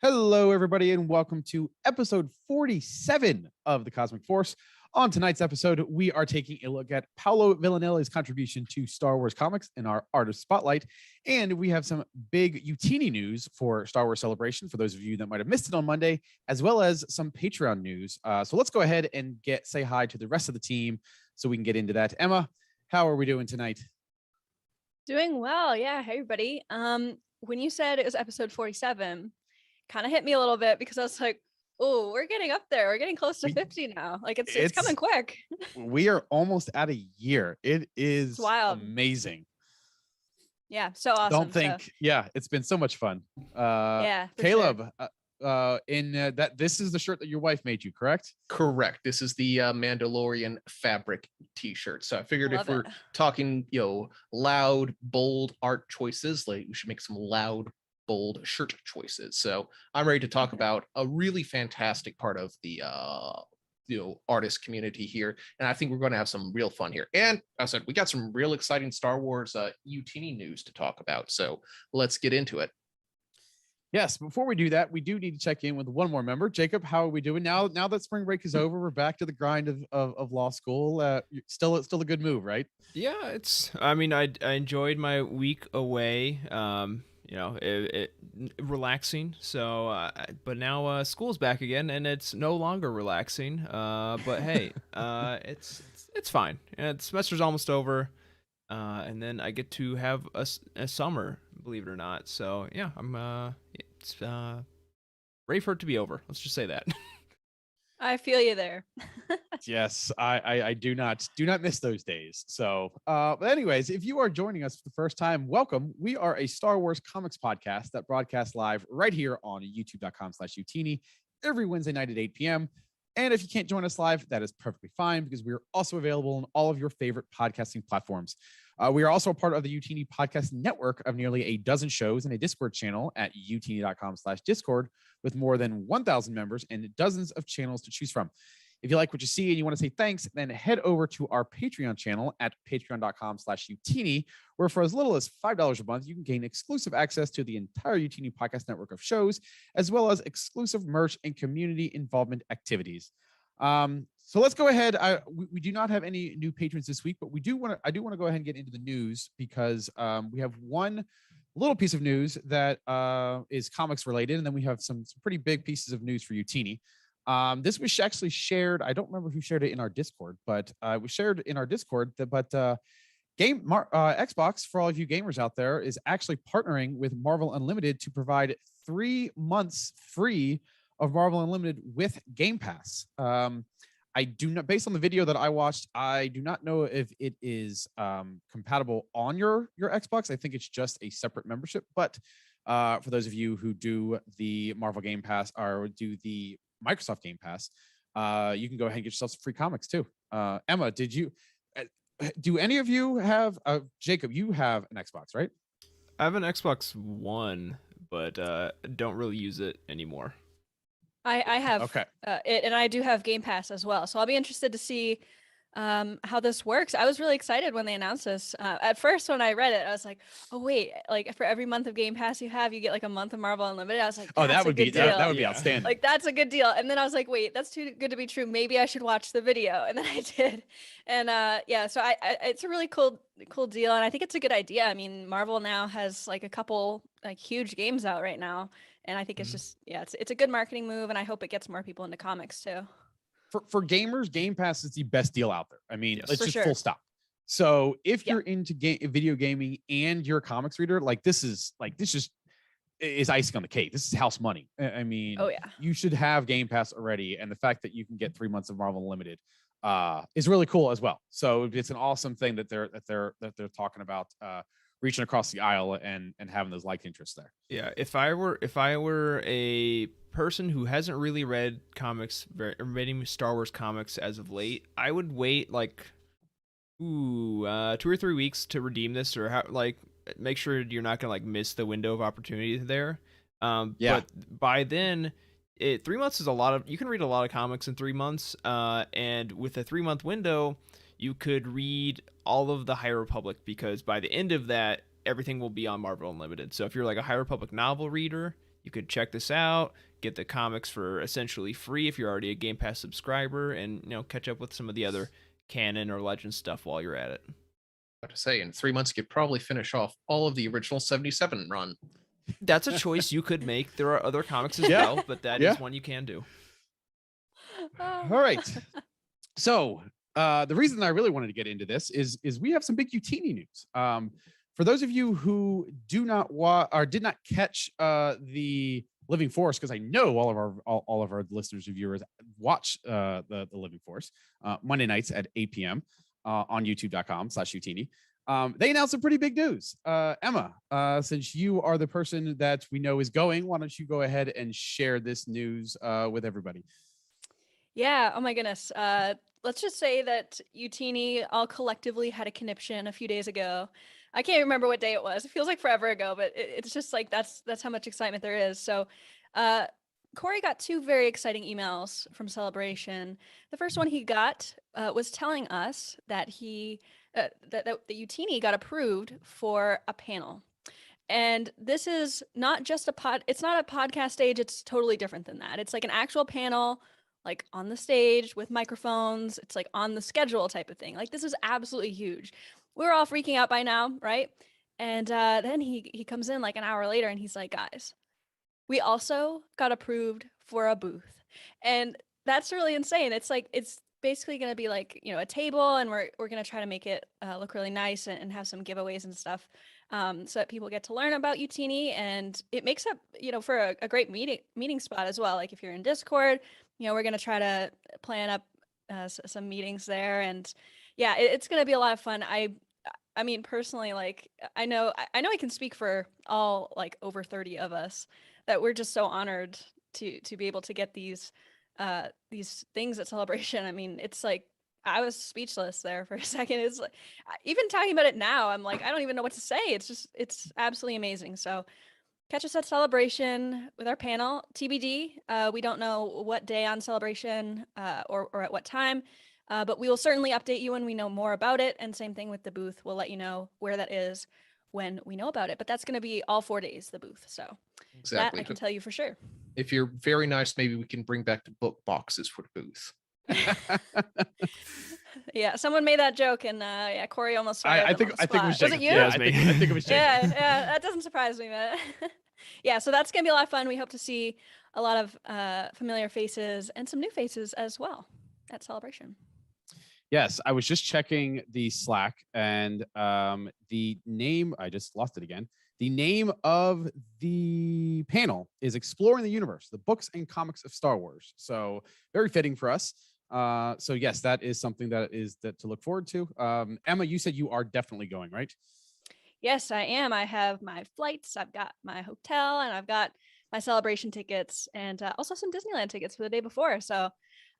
Hello, everybody, and welcome to episode 47 of the Cosmic Force. On tonight's episode, we are taking a look at Paolo Villanelli's contribution to Star Wars comics in our Artist Spotlight. And we have some big Utini news for Star Wars Celebration, for those of you that might have missed it on Monday, as well as some Patreon news. So let's go ahead and say hi to the rest of the team so we can get into that. Emma, how are we doing tonight? Doing well. Yeah. Hey, everybody. When you said it was episode 47, kind of hit me a little bit because I was like, oh, we're getting up there. We're getting close to 50 now. Like it's coming quick. We are almost at a year. It is It's wild. Amazing. Yeah. So awesome. Yeah, it's been so much fun. Yeah. Caleb, sure. This is the shirt that your wife made you, correct? Correct. This is the Mandalorian fabric t-shirt. So I figured if we're talking, loud, bold art choices, like we should make some loud, bold shirt choices. So I'm ready to talk about a really fantastic part of the artist community here, and I think we're going to have some real fun here. And I said we got some real exciting Star Wars Utini news to talk about. So let's get into it. Yes, before we do that, we do need to check in with one more member. Jacob, how are we doing now? Now that spring break is over, we're back to the grind of law school. Still a good move, right? Yeah, I enjoyed my week away. Relaxing. So, but now school's back again, and it's no longer relaxing. But hey, it's fine. And the semester's almost over, and then I get to have a summer, believe it or not. So yeah, I'm ready for it to be over. Let's just say that. I feel you there. Yes, I do not miss those days. So, but anyways, if you are joining us for the first time, welcome. We are a Star Wars comics podcast that broadcasts live right here on youtube.com/Utini every Wednesday night at 8 p.m. And if you can't join us live, that is perfectly fine because we're also available on all of your favorite podcasting platforms. We are also a part of the Utini podcast network of nearly a dozen shows and a Discord channel at utini.com/Discord with more than 1,000 members and dozens of channels to choose from. If you like what you see and you want to say thanks, then head over to our Patreon channel at patreon.com/Utini, where for as little as $5 a month, you can gain exclusive access to the entire Utini podcast network of shows, as well as exclusive merch and community involvement activities. So let's go ahead. We do not have any new patrons this week, but I do want to go ahead and get into the news because we have one little piece of news that is comics related, and then we have some pretty big pieces of news for Utini. This was actually shared. I don't remember who shared it in our Discord, but it was shared in our Discord. Xbox, for all of you gamers out there, is actually partnering with Marvel Unlimited to provide 3 months free of Marvel Unlimited with Game Pass. I do not, based on the video that I watched, I do not know if it is compatible on your Xbox. I think it's just a separate membership. But for those of you who do the Marvel Game Pass or do the Microsoft Game Pass, you can go ahead and get yourself some free comics too. Emma, do any of you have Jacob, you have an Xbox, right? I have an Xbox One, but don't really use it anymore. I have it, and I do have Game Pass as well. So I'll be interested to see how this works. I was really excited when they announced this. At first, when I read it, I was like, "Oh wait, like for every month of Game Pass you get like a month of Marvel Unlimited." I was like, "Oh, that would be outstanding." Like that's a good deal. And then I was like, "Wait, that's too good to be true. Maybe I should watch the video." And then I did, and so it's a really cool deal, and I think it's a good idea. I mean, Marvel now has like a couple like huge games out right now, and I think it's just it's a good marketing move, and I hope it gets more people into comics too. For gamers, Game Pass is the best deal out there. I mean, yes, it's just full stop. So if you're into video gaming and you're a comics reader, this is icing on the cake. This is house money. I mean, you should have Game Pass already, and the fact that you can get 3 months of Marvel Unlimited is really cool as well. So it's an awesome thing that they're talking about reaching across the aisle and having those like interests there. Yeah, if I were a person who hasn't really read comics, reading Star Wars comics as of late, I would wait 2 or 3 weeks to redeem this, or make sure you're not gonna miss the window of opportunity there. But by then, 3 months is a lot of. You can read a lot of comics in 3 months, and with a 3-month window, you could read all of the High Republic, because by the end of that, everything will be on Marvel Unlimited. So if you're like a High Republic novel reader, You could check this out, get the comics for essentially free if you're already a Game Pass subscriber, and catch up with some of the other canon or legend stuff while you're at it. To say in 3 months you could probably finish off all of the original 77 run. That's a choice you could make. There are other comics as well, but that is one you can do. All right. So the reason I really wanted to get into this is we have some big Utini news. For those of you who do not did not catch the Living Force, because I know all of our listeners and viewers watch the Living Force Monday nights at 8 p.m. On youtube.com/Utini. They announced some pretty big news. Emma, since you are the person that we know is going, why don't you go ahead and share this news with everybody? Yeah. Oh my goodness. Let's just say that Utini all collectively had a conniption a few days ago. I can't remember what day it was. It feels like forever ago, but it's just like that's how much excitement there is. So Corey got 2 very exciting emails from Celebration. The first one he got was telling us that that Utini got approved for a panel. And this is not just it's not a podcast stage. It's totally different than that. It's like an actual panel, like on the stage with microphones. It's like on the schedule type of thing. Like this is absolutely huge. We're all freaking out by now, right? And then he comes in like an hour later and he's like, guys, we also got approved for a booth. And that's really insane. It's like, it's basically going to be like, a table, and we're going to try to make it look really nice and have some giveaways and stuff so that people get to learn about Utini. And it makes up, for a great meeting spot as well. Like if you're in Discord, we're going to try to plan up some meetings there. And yeah, it's going to be a lot of fun. I mean, personally, like, I know I can speak for all like over 30 of us that we're just so honored to be able to get these things at Celebration. I mean, it's like, I was speechless there for a second. It's like, even talking about it now, I'm like, I don't even know what to say. It's absolutely amazing. So catch us at Celebration with our panel. TBD. We don't know what day on Celebration or at what time. But we will certainly update you when we know more about it. And same thing with the booth. We'll let you know where that is when we know about it. But that's going to be all 4 days, the booth. So Exactly. that I can tell you for sure. If you're very nice, maybe we can bring back the book boxes for the booth. Yeah, someone made that joke, and yeah, Corey almost started. I think it was it you? Yeah, I think it was Jacob. Yeah, that doesn't surprise me, man. Yeah, so that's gonna be a lot of fun. We hope to see a lot of familiar faces and some new faces as well at Celebration. Yes, I was just checking the Slack, and the name, I just lost it again. The name of the panel is Exploring the Universe, the Books and Comics of Star Wars. So very fitting for us. So yes, that is something that to look forward to. Emma, you said you are definitely going, right? Yes, I am. I have my flights, I've got my hotel, and I've got my Celebration tickets, and also some Disneyland tickets for the day before. So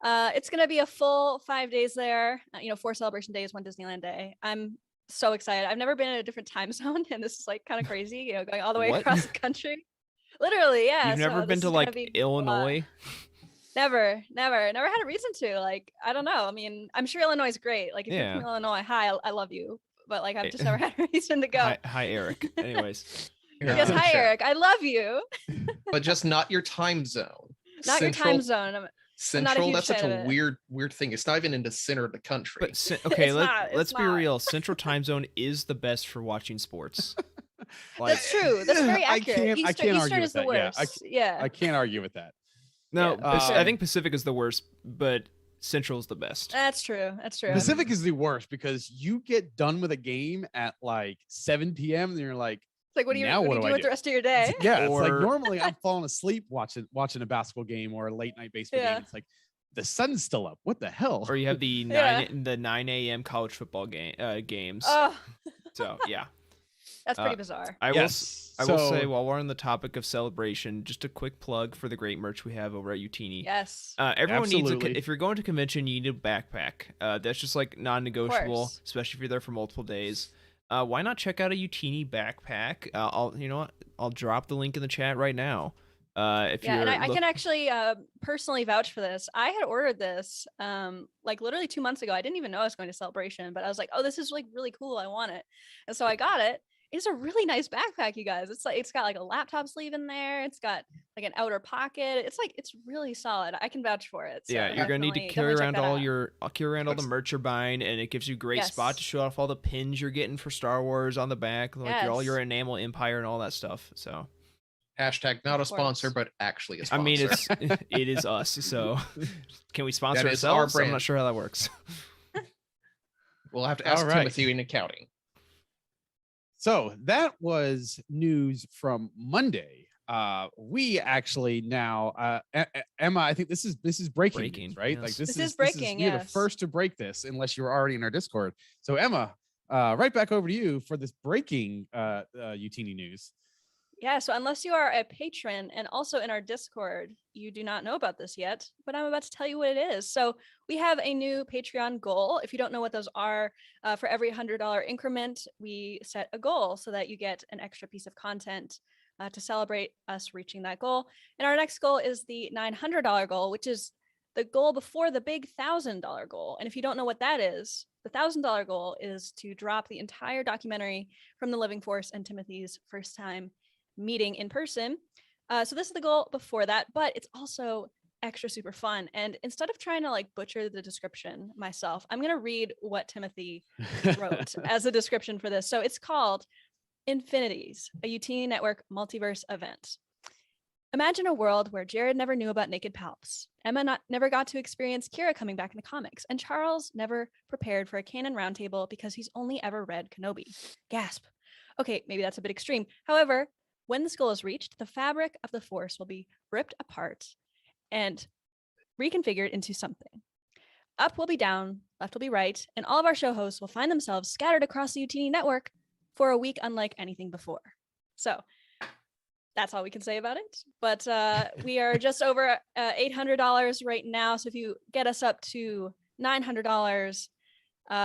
it's going to be a full 5 days there, 4 Celebration days, 1 Disneyland day. I'm so excited. I've never been in a different time zone, and this is like kind of crazy, going all the way across the country. Literally, yeah. You've never been to like Illinois? Never had a reason to. Like, I don't know. I mean, I'm sure Illinois is great. Like, if you're from Illinois, hi, I love you. But like, I've just never had a reason to go. Hi Eric. Anyways. Yes, hi Eric. I love you. But just not your time zone. Not Central, your time zone. Central, that's such a weird thing. It's not even in the center of the country. But okay, let's be real. Central time zone is the best for watching sports. Like, that's true. That's very accurate. Eastern argue with that. Worst. Yeah, I can't argue with that. No, I think Pacific is the worst, but Central is the best. That's true. Pacific is the worst because you get done with a game at like 7 p.m. and you're like, it's like, what do you do with the rest of your day? Yeah, it's like normally I'm falling asleep watching a basketball game or a late night baseball game. It's like the sun's still up. What the hell? Or you have the 9 a.m. college football games. Oh. So yeah. That's pretty bizarre. I will say, while we're on the topic of Celebration, just a quick plug for the great merch we have over at Utini. Yes. Everyone needs if you're going to convention, you need a backpack. That's just like non-negotiable, especially if you're there for multiple days. Why not check out a Utini backpack? I'll drop the link in the chat right now. I can actually personally vouch for this. I had ordered this like literally 2 months ago. I didn't even know I was going to Celebration, but I was like, oh, this is like really cool. I want it. And so I got it. It's a really nice backpack, you guys. It's got like a laptop sleeve in there. It's got like an outer pocket. It's really solid. I can vouch for it. So Yeah, you're gonna need to carry around all the merch you're buying, and it gives you a great spot to show off all the pins you're getting for Star Wars on the back, like all your enamel empire and all that stuff. So hashtag not a sponsor, but actually a sponsor. I mean, it is us. So can we sponsor ourselves? Our brand. I'm not sure how that works. We'll have to ask Timothy in accounting. So that was news from Monday. We actually now, Emma, I think this is breaking news, right? Yes. Like this is breaking. You're the first to break this, unless you were already in our Discord. So Emma, right back over to you for this breaking Utini news. Yeah, so unless you are a patron and also in our Discord, you do not know about this yet, but I'm about to tell you what it is. So we have a new Patreon goal. If you don't know what those are, for every $100 increment, we set a goal so that you get an extra piece of content to celebrate us reaching that goal. And our next goal is the $900 goal, which is the goal before the big $1,000 goal. And if you don't know what that is, the $1,000 goal is to drop the entire documentary from the Living Force and Timothy's first time meeting in person. So this is the goal before that, but it's also extra super fun. And instead of trying to like butcher the description myself, I'm going to read what Timothy wrote as a description for this. So it's called Infinities, a Utini Network multiverse event. Imagine a world where Jared never knew about naked palps, Emma never got to experience Kira coming back in the comics, and Charles never prepared for a canon roundtable because he's only ever read Kenobi. Gasp. Okay, maybe that's a bit extreme. However, when this goal is reached, the fabric of the Force will be ripped apart and reconfigured into something. Up will be down, left will be right, and all of our show hosts will find themselves scattered across the Utini network for a week unlike anything before. So that's all we can say about it. But we are just over $800 right now. So if you get us up to $900,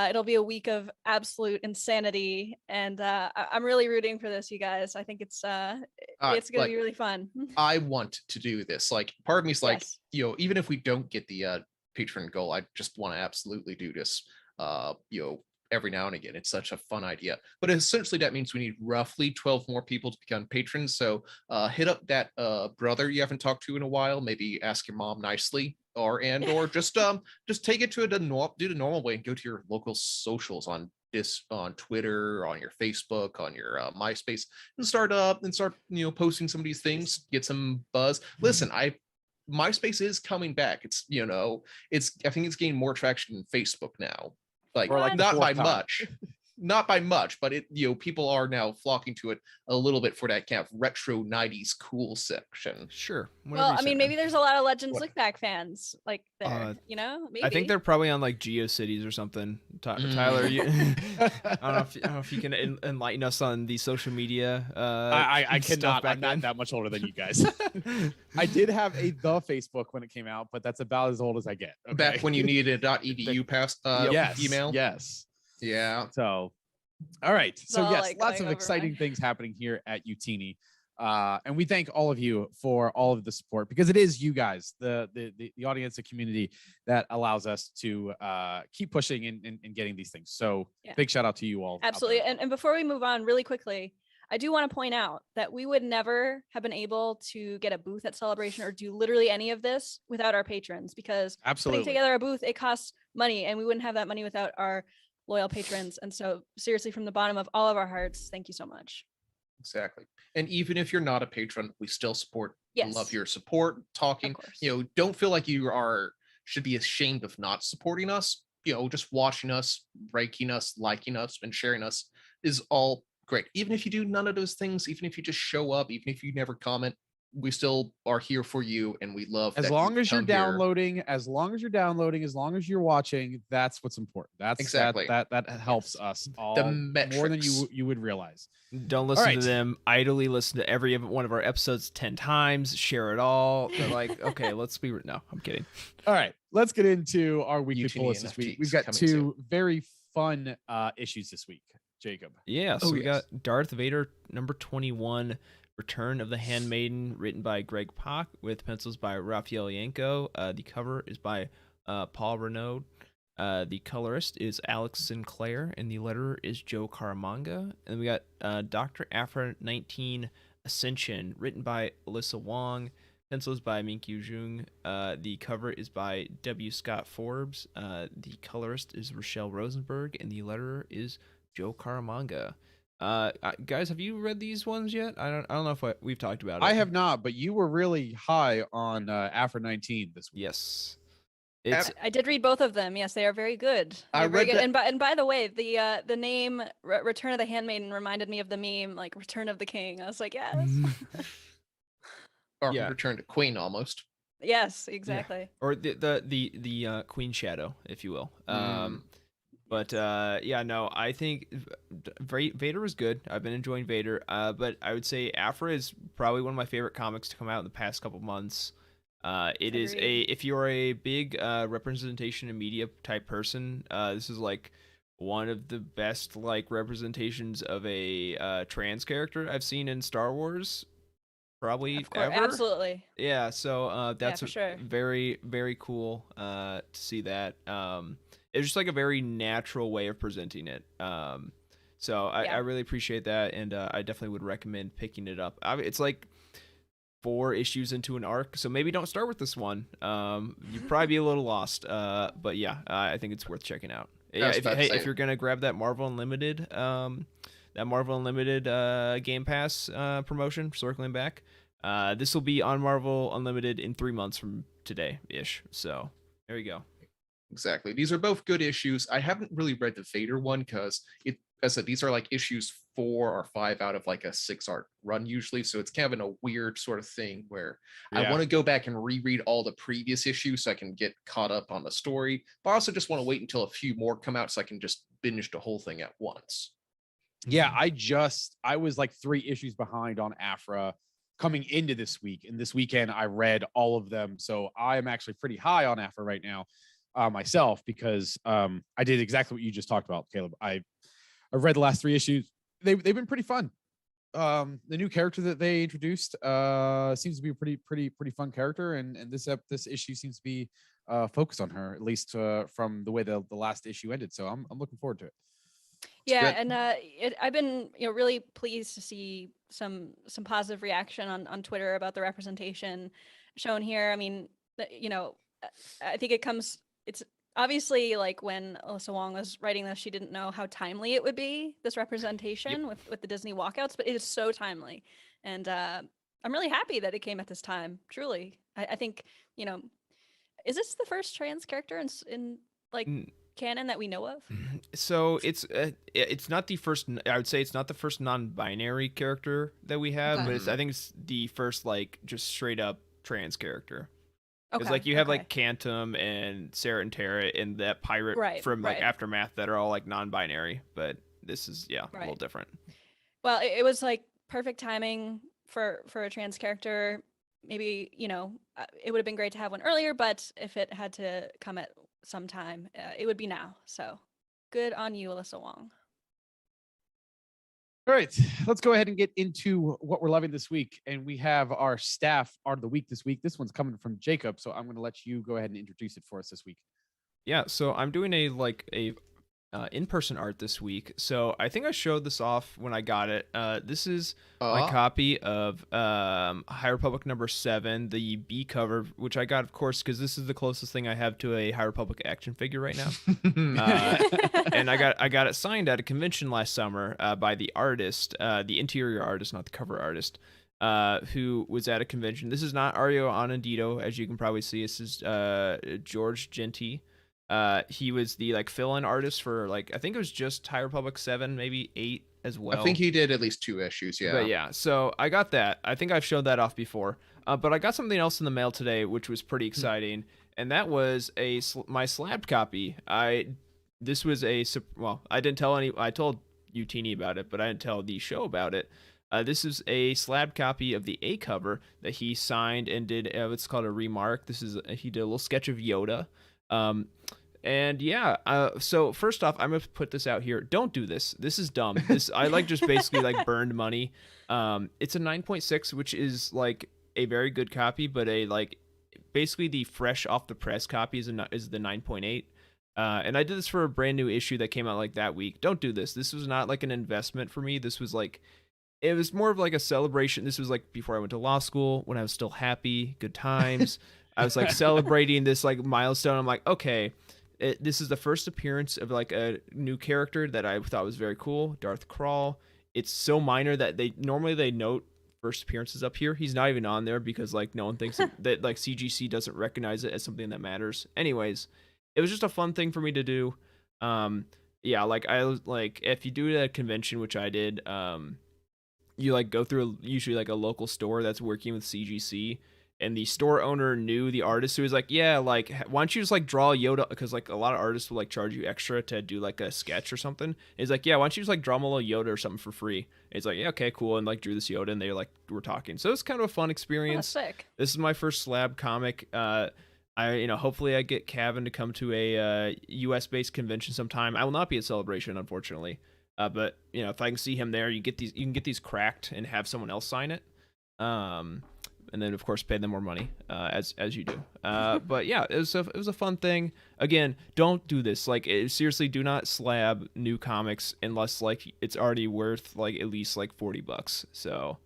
it'll be a week of absolute insanity, and I'm really rooting for this, you guys. I think it's gonna be really fun. I want to do this. Like, part of me is like, even if we don't get the patron goal, I just want to absolutely do this. Every now and again. It's such a fun idea. But essentially, that means we need roughly 12 more people to become patrons. So hit up that brother you haven't talked to in a while. Maybe ask your mom nicely, or just take it to do the normal way and go to your local socials on Twitter, on your Facebook, on your MySpace, and start posting some of these things, get some buzz. Listen, MySpace is coming back. I think it's gaining more traction than Facebook now. Like not by much, but people are now flocking to it a little bit for that kind of retro 90s cool section. Sure. Well, I mean, maybe there's a lot of Legends Look Back fans like there, maybe. I think they're probably on like GeoCities or something. Tyler, I don't know if you can enlighten us on the social media. I cannot. I'm not that much older than you guys. I did have the Facebook when it came out, but that's about as old as I get. Okay? Back when you needed a .edu email. Yes. Yeah. So, all right. So yes, like lots of exciting things happening here at Utini. And we thank all of you for all of the support, because it is you guys, the audience, the community, that allows us to keep pushing and getting these things. So big shout out to you all. Absolutely. And before we move on really quickly, I do want to point out that we would never have been able to get a booth at Celebration or do literally any of this without our patrons, because putting together a booth, it costs money, and we wouldn't have that money without our loyal patrons. And so seriously, from the bottom of all of our hearts, thank you so much. Exactly. And even if you're not a patron, we still support. Yes. Love your support, talking. Don't feel like you should be ashamed of not supporting us. Just watching us, ranking us, liking us, and sharing us is all great. Even if you do none of those things, even if you just show up, even if you never comment, we still are here for you, and we love as long as you're downloading, as long as you're watching. That's what's important. That's exactly that helps us all more than you would realize. Don't listen to them idly. Listen to every one of our episodes 10 times. Share it all. They're like, okay, let's be. No, I'm kidding. All right, let's get into our weekly pull list this week. We've got two very fun issues this week, Jacob. Yeah, so we got Darth Vader number 21. Return of the Handmaiden, written by Greg Pak with pencils by Raphael Yanko. The cover is by Paul Renaud. The colorist is Alex Sinclair, and the letterer is Joe Caramanga. And we got Dr. Afra 19 Ascension, written by Alyssa Wong, pencils by Minkyu Jung. The cover is by W. Scott Forbes. The colorist is Rochelle Rosenberg, and the letterer is Joe Caramanga. Guys, have you read these ones yet? I don't know if we've talked about it. I have not, but you were really high on Afra 19 this week. Yes. I did read both of them. Yes, they are very good. They're very good. And by the way, the name Return of the Handmaiden reminded me of the meme like Return of the King. I was like, yes. Or Return to Queen almost. Yes, exactly. Yeah. Or the Queen Shadow, if you will. But no, I think Vader was good. I've been enjoying Vader. But I would say Afra is probably one of my favorite comics to come out in the past couple months. It is if you're a big representation in media type person, this is like one of the best like representations of a trans character I've seen in Star Wars, probably ever. Absolutely. Yeah, so that's sure. very, very cool to see that. It's just like a very natural way of presenting it. So I really appreciate that, and I definitely would recommend picking it up. It's like 4 issues into an arc, so maybe don't start with this one. You'd probably be a little lost, but yeah, I think it's worth checking out. Yeah, if you're gonna grab that Marvel Unlimited Game Pass promotion, circling back, this will be on Marvel Unlimited in 3 months from today ish. So there you go. Exactly. These are both good issues. I haven't really read the Vader one because as I said, these are like issues 4 or 5 out of like a 6 arc run usually. So it's kind of in a weird sort of thing where I want to go back and reread all the previous issues so I can get caught up on the story. But I also just want to wait until a few more come out so I can just binge the whole thing at once. Yeah, I was like 3 issues behind on Afra coming into this week. And this weekend I read all of them. So I am actually pretty high on Afra right now myself because I did exactly what you just talked about, Caleb. I read the last 3 issues. They've been pretty fun. The new character that they introduced seems to be a pretty fun character, and this issue seems to be focused on her, at least from the way the last issue ended. So I'm looking forward to it. Yeah, and I've been really pleased to see some positive reaction on Twitter about the representation shown here. I mean, I think it's obviously like when Alyssa Wong was writing this, she didn't know how timely it would be, this representation with the Disney walkouts, but it is so timely. And I'm really happy that it came at this time, truly. I think, is this the first trans character in like canon that we know of? So it's not the first, I would say it's not the first non-binary character that we have, but I think it's the first like just straight up trans character. Because like you have like Cantum and Sarah and Tara and that pirate from like Aftermath that are all like non-binary, but this is a little different. Well, it was like perfect timing for a trans character. Maybe it would have been great to have one earlier, but if it had to come at some time, it would be now. So good on you, Alyssa Wong. All right, let's go ahead and get into what we're loving this week. And we have our staff art of the week this week. This one's coming from Jacob, so I'm going to let you go ahead and introduce it for us this week. Yeah, so I'm doing a in-person art this week. So I think I showed this off when I got it. This is my copy of High Republic number 7, the B cover, which I got, of course, because this is the closest thing I have to a High Republic action figure right now. And I got it signed at a convention last summer by the artist, the interior artist, not the cover artist, who was at a convention. This is not Ario Anandito, as you can probably see. This is George Genti. He was the like fill-in artist for like I think it was just High Republic 7, maybe 8 as well. I think he did at least 2 issues, yeah. But yeah, so I got that. I think I've showed that off before. But I got something else in the mail today, which was pretty exciting, and that was my slabbed copy. I didn't tell I told you Teeny about it, but I didn't tell the show about it. This is a slabbed copy of the A cover that he signed and did. It's called a remark. He did a little sketch of Yoda. So first off, I'm gonna put this out here. Don't do this. This is dumb. I like just basically like burned money. It's a 9.6, which is like a very good copy, but basically the fresh off the press copy is the 9.8. And I did this for a brand new issue that came out like that week. Don't do this. This was not like an investment for me. This was like, it was more of like a celebration. This was like before I went to law school, when I was still happy, good times. I was like celebrating this like milestone. I'm like, okay, this is the first appearance of like a new character that I thought was very cool, Darth Krall. It's so minor that they note first appearances up here. He's not even on there because like no one thinks that like CGC doesn't recognize it as something that matters. Anyways, it was just a fun thing for me to do. Yeah, like I was like, if you do it at a convention, which I did, you like go through usually like a local store that's working with CGC, and the store owner knew the artist, who was like, yeah, like why don't you just like draw Yoda, because like a lot of artists will like charge you extra to do like a sketch or something. And he's like, yeah, why don't you just like draw him a little Yoda or something for free? And he's like, yeah, okay, cool, and like drew this Yoda, and they like were talking. So it's kind of a fun experience. Oh, sick. This is my first slab comic. Hopefully I get Kevin to come to a US based convention sometime. I will not be at Celebration, unfortunately. But if I can see him there, you can get these cracked and have someone else sign it. And then of course pay them more money, as you do. But yeah, it was a fun thing. Again, don't do this. Like, seriously, do not slab new comics unless like it's already worth like at least like $40. So,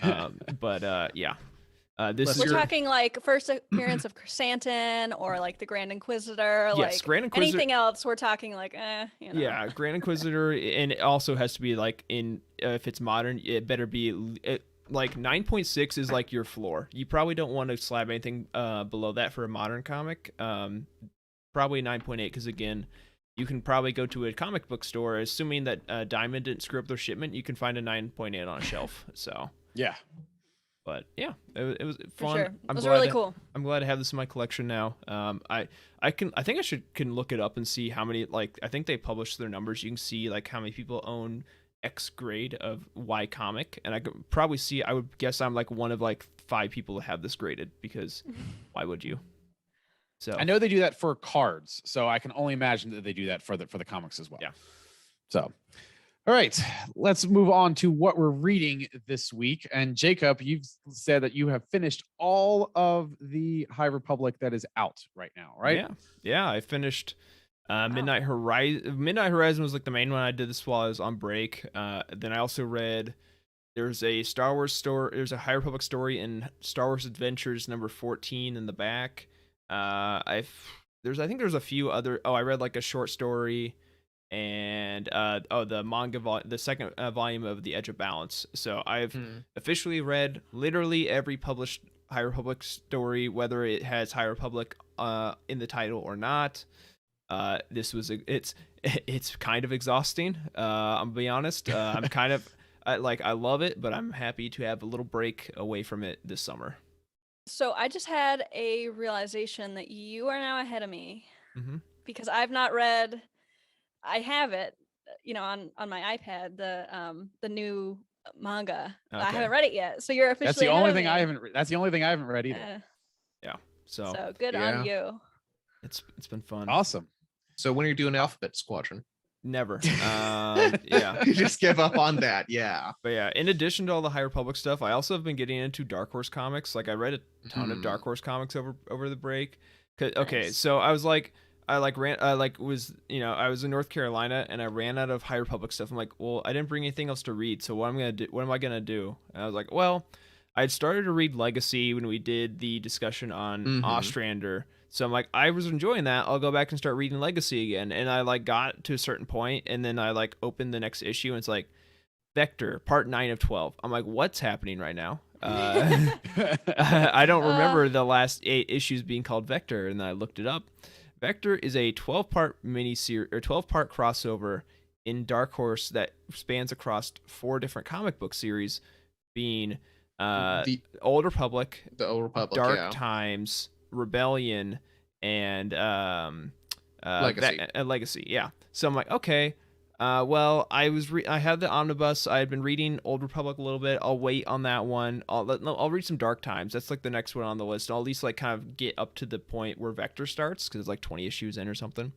yeah. We're talking like first appearance of Chrysanthemum or like the Grand Inquisitor. Yes, like Grand Inquisitor. Anything else, we're talking like, Yeah, Grand Inquisitor, and it also has to be like if it's modern, it better be like 9.6 is like your floor. You probably don't want to slab anything below that for a modern comic. Probably 9.8, because again, you can probably go to a comic book store, assuming that Diamond didn't screw up their shipment, you can find a 9.8 on a shelf. So yeah. But yeah, it was fun. Sure. It was really cool. I'm glad to have this in my collection now. I think I can look it up and see how many, like, I think they published their numbers. You can see like how many people own X grade of Y comic, and I could probably see, I would guess I'm like one of like 5 people to have this graded, because why would you? So I know they do that for cards, so I can only imagine that they do that for the comics as well. Yeah. So, all right, let's move on to what we're reading this week. And Jacob, you've said that you have finished all of the High Republic that is out right now, right? Yeah. I finished Midnight Horizon. Midnight Horizon was like the main one. I did this while I was on break. Then I also read, there's a Star Wars story. There's a High Republic story in Star Wars Adventures number 14 in the back. I think there's a few other. I read like a short story, and the manga the second volume of The Edge of Balance. So I've officially read literally every published High Republic story, whether it has High Republic in the title or not. It's kind of exhausting. I'm gonna be honest. I'm kind of I love it, but I'm happy to have a little break away from it this summer. So I just had a realization that you are now ahead of me, because I've not read. I have it, on my iPad, the new manga. Okay. I haven't read it yet, so you're officially. That's the only thing I haven't. That's the only thing I haven't read either. Yeah. So good on you. It's been fun. Awesome. So when are you doing Alphabet Squadron? Never. Yeah. You just give up on that. Yeah. But yeah, in addition to all the High Republic stuff, I also have been getting into Dark Horse comics. Like, I read a ton of Dark Horse comics over the break. Okay, so I was like, I was in North Carolina, and I ran out of High Republic stuff. I'm like, well, I didn't bring anything else to read, so what am I gonna do? And I was like, well, I'd started to read Legacy when we did the discussion on Ostrander. So I'm like, I was enjoying that. I'll go back and start reading Legacy again. And I like got to a certain point, and then I like opened the next issue, and it's like Vector, part 9 of 12. I'm like, what's happening right now? I don't remember the last 8 issues being called Vector, and then I looked it up. Vector is a 12-part miniseries or 12-part crossover in Dark Horse that spans across 4 different comic book series, being the Old Republic, Dark Times, Rebellion, and Legacy. Yeah. So I'm like, okay. Well, I had the omnibus. I had been reading Old Republic a little bit. I'll wait on that one. I'll read some Dark Times. That's like the next one on the list. I'll at least like kind of get up to the point where Vector starts, because it's like 20 issues in or something.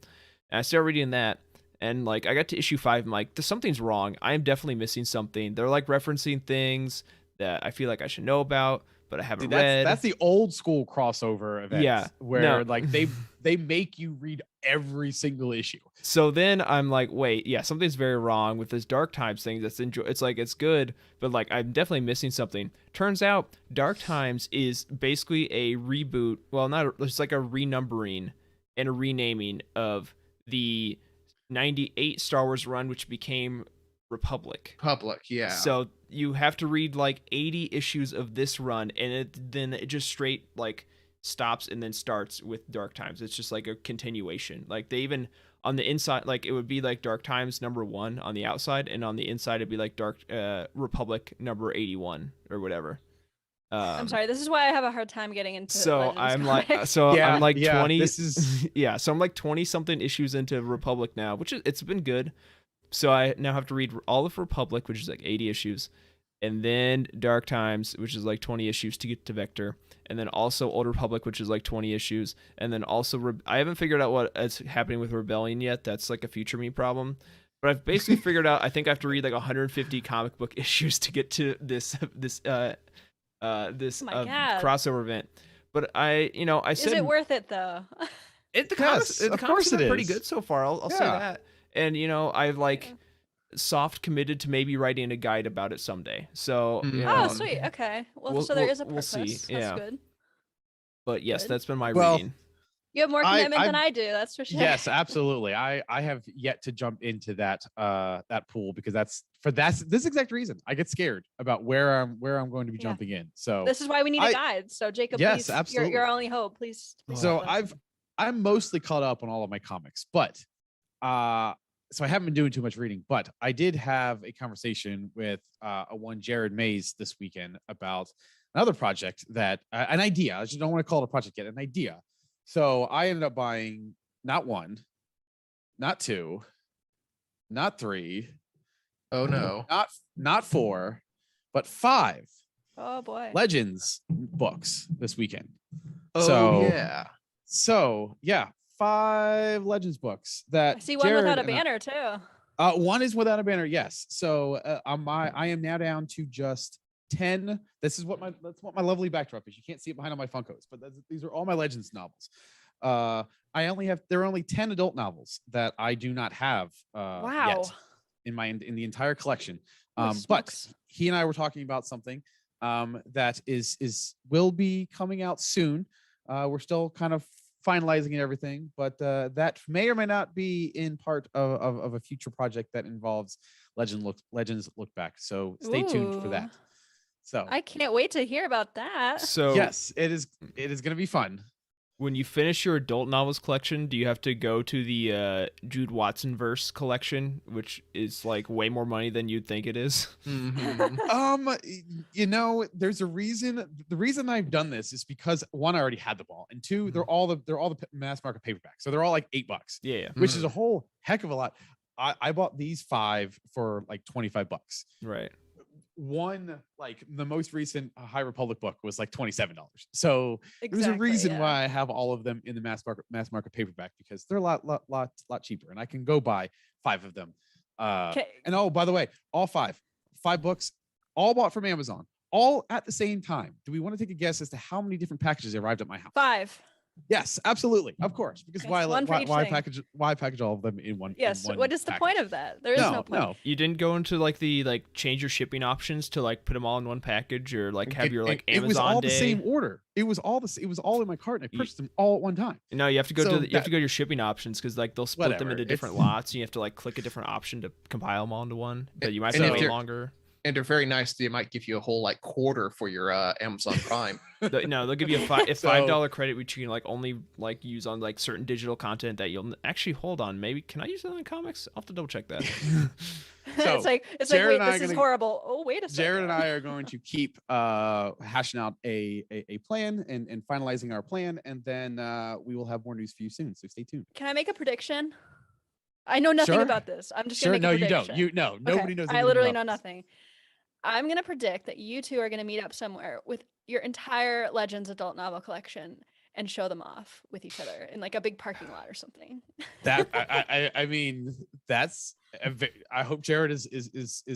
And I started reading that, and like I got to issue 5. I'm like, something's wrong. I am definitely missing something. They're like referencing things that I feel like I should know about, but I haven't See, read. that's the old school crossover events. Yeah, where no. like they make you read every single issue. So then I'm like, wait, yeah, something's very wrong with this Dark Times thing. It's like it's good, but like I'm definitely missing something. Turns out Dark Times is basically a reboot. Well, not it's like a renumbering and a renaming of the 98 Star Wars run, which became Republic. Yeah. So you have to read like 80 issues of this run, and then it just straight like stops and then starts with Dark Times. It's just like a continuation. Like they even on the inside, like it would be like Dark Times #1 on the outside, and on the inside it'd be like Dark Republic number 81 or whatever. I'm sorry. This is why I have a hard time getting into. So Legends I'm comics. like, so Yeah, I'm like yeah, 20. this is yeah. So I'm like 20 something issues into Republic now, which is it's been good. So I now have to read all of Republic, which is like 80 issues, and then Dark Times, which is like 20 issues to get to Vector, and then also Old Republic, which is like 20 issues, and then also I haven't figured out what is happening with Rebellion yet. That's like a future me problem. But I've basically figured out I think I have to read like 150 comic book issues to get to this crossover event. But I said, is it worth it though? The Yes, comics of course have been it pretty is. good so far. I'll say Yeah. that. And I've like soft committed to maybe writing a guide about it someday. So Oh, sweet. Okay. Well, so there is a purpose. We'll see. Yeah. That's good. But yes, Good. that's been my Well, reading. You have more commitment than I'm- I do. That's for sure. Yes, absolutely. I have yet to jump into that pool because this exact reason. I get scared about where I'm going to be Yeah. jumping in. So This is why we need a guide. So Jacob, Yes, please, absolutely. your only hope. Please. So help us. I'm mostly caught up on all of my comics, but so I haven't been doing too much reading, but I did have a conversation with one Jared Mays this weekend about another project that an idea. I just don't want to call it a project yet, an idea. So I ended up buying not one, not two, not three. Oh no. Not four, but 5 Oh boy. Legends books this weekend. Oh So- yeah. So yeah, 5 Legends books that I see one Jared without a and I- banner too. One is without a banner, yes. So I am now down to just 10. That's what my lovely backdrop is. You can't see it behind all my Funkos, but these are all my Legends novels. There are only 10 adult novels that I do not have Wow. yet in the entire collection. Holy But smokes. he and I were talking about something that will be coming out soon. We're still kind of finalizing and everything, but that may or may not be in part of a future project that involves Legends Look Back. So stay tuned for that. Ooh. So I can't wait to hear about that. So yes, it is going to be fun. when you finish your adult novels collection, do you have to go to the Jude Watson verse collection, which is like way more money than you'd think it is? Mhm. There's a reason. The reason I've done this is because one, I already had them all, and two, they're all the mass market paperbacks, so they're all like $8, Yeah, which is a whole heck of a lot. I bought these 5 for like $25. right. One, like the most recent High Republic book was like $27. So there's a Exactly, reason yeah. why I have all of them in the mass market paperback, because they're a lot cheaper, and I can go buy 5 of them. Okay. And oh, by the way, all 5 books, all bought from Amazon, all at the same time. Do we want to take a guess as to how many different packages arrived at my house? 5. Yes, absolutely, of course. Because Yes, why one for each thing. package all of them in one? Yes. in one What is the package? point of that? There is no point. No. You didn't go into like the change your shipping options to like put them all in one package, or like have your like it Amazon was all day. the same order. It was all in my cart, and I purchased them all at one time. No, you have to go So to you have to go to your shipping options, because like they'll split them Whatever, into different it's- lots, and you have to like click a different option to compile them all into one. But you might And have if to wait you're- longer. And they're very nice. They might give you a whole like quarter for your Amazon Prime. No, they'll give you a So- $5 credit, which you can like only like use on like certain digital content that you'll actually hold on. Maybe can I use it on comics? I'll have to double check that. So, it's like Jared wait, and I this are is gonna- horrible. Oh, wait a second. Jared and I are going to keep hashing out a plan and finalizing our plan, and then we will have more news for you soon. So stay tuned. Can I make a prediction? I know nothing Sure. about this. I'm just Sure, gonna no, make a you don't. prediction. Nobody knows. I anything literally about know this. nothing. I'm gonna predict that you two are gonna meet up somewhere with your entire Legends adult novel collection, and show them off with each other in like a big parking lot or something. That I mean, that's I hope Jared is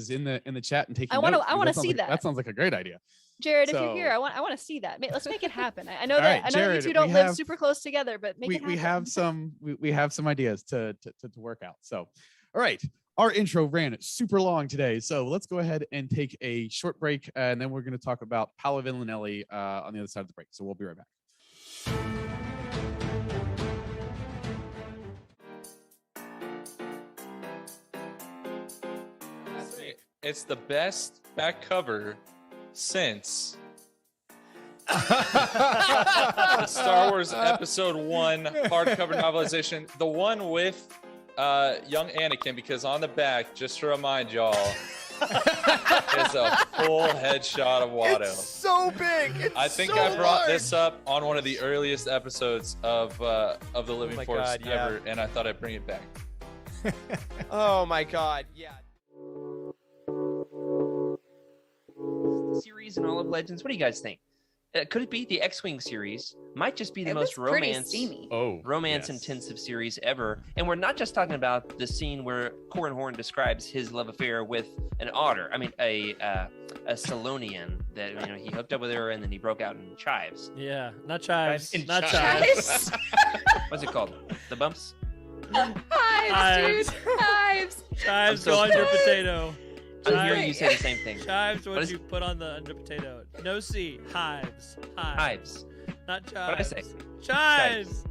in the chat and taking notes. I want to see that. That sounds like a great idea. Jared, if you're here, I want to see that. Let's make it happen. I know All that right, I know Jared, that you two don't we live have- super close together, but make it happen. we have some ideas to work out. So, all right. Our intro ran super long today, so let's go ahead and take a short break, and then we're going to talk about Paolo Villanelli on the other side of the break. So we'll be right back. It's the best back cover since the Star Wars Episode 1 hardcover novelization, the one with young Anakin, because on the back, just to remind y'all, is a full headshot of Watto. It's so big. I think I brought this up on one of the earliest episodes of the Living Force God, yeah. ever, and I thought I'd bring it back. Oh my god, yeah. Series and all of Legends. What do you guys think? Could it be the X-Wing series? Might just be the most romance intensive series ever. And we're not just talking about the scene where Corran Horn describes his love affair with an otter. I mean, a Salonian that he hooked up with her and then he broke out in chives. Yeah, not chives. In Not chives. chives. What's it called? The bumps? Hives, dude. Hives. Chives so go on your close. potato. I'm hearing you say the same thing. Chives what What is- you put on the under potato. No C. Hives. Hives. Not chives. What'd I say? Chives.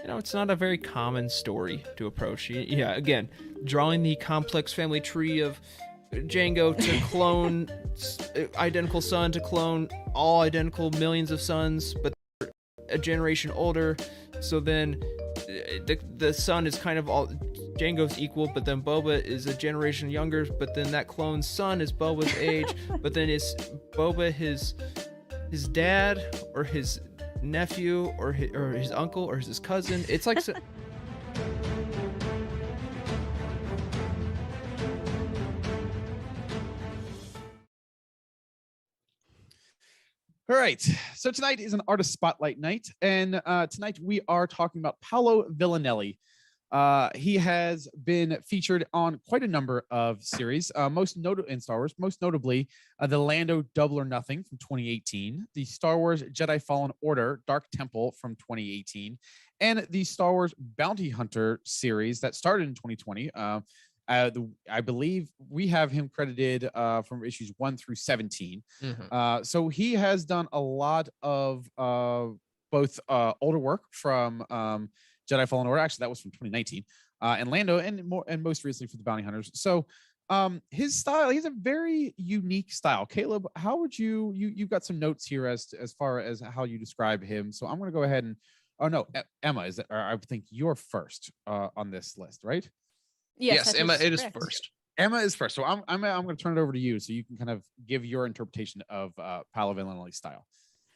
It's not a very common story to approach. Yeah, again, drawing the complex family tree of Django to clone identical son to clone all identical millions of sons, but they're a generation older. So then the son is kind of all Django's equal, but then Boba is a generation younger, but then that clone's son is Boba's age, but then is Boba his dad or his nephew or his uncle or his cousin? It's like All right. So tonight is an artist spotlight night, and tonight we are talking about Paolo Villanelli. He has been featured on quite a number of series, most notable in Star Wars, most notably the Lando Double or Nothing from 2018, the Star Wars Jedi Fallen Order Dark Temple from 2018, and the Star Wars Bounty Hunter series that started in 2020. I believe we have him credited from issues 1 through 17. Mhm. So he has done a lot of both older work from Jedi Fallen Order. Actually, that was from 2019, and Lando, and most recently for the Bounty Hunters. So his style, he's a very unique style. Caleb, how would you've got some notes here as far as how you describe him. So I'm going to go ahead and Emma, is that, or I think you're first on this list, right? Yes, that Emma, it is correct. first. Emma is first. So I'm going to turn it over to you so you can kind of give your interpretation of Paolo Villanelli's style.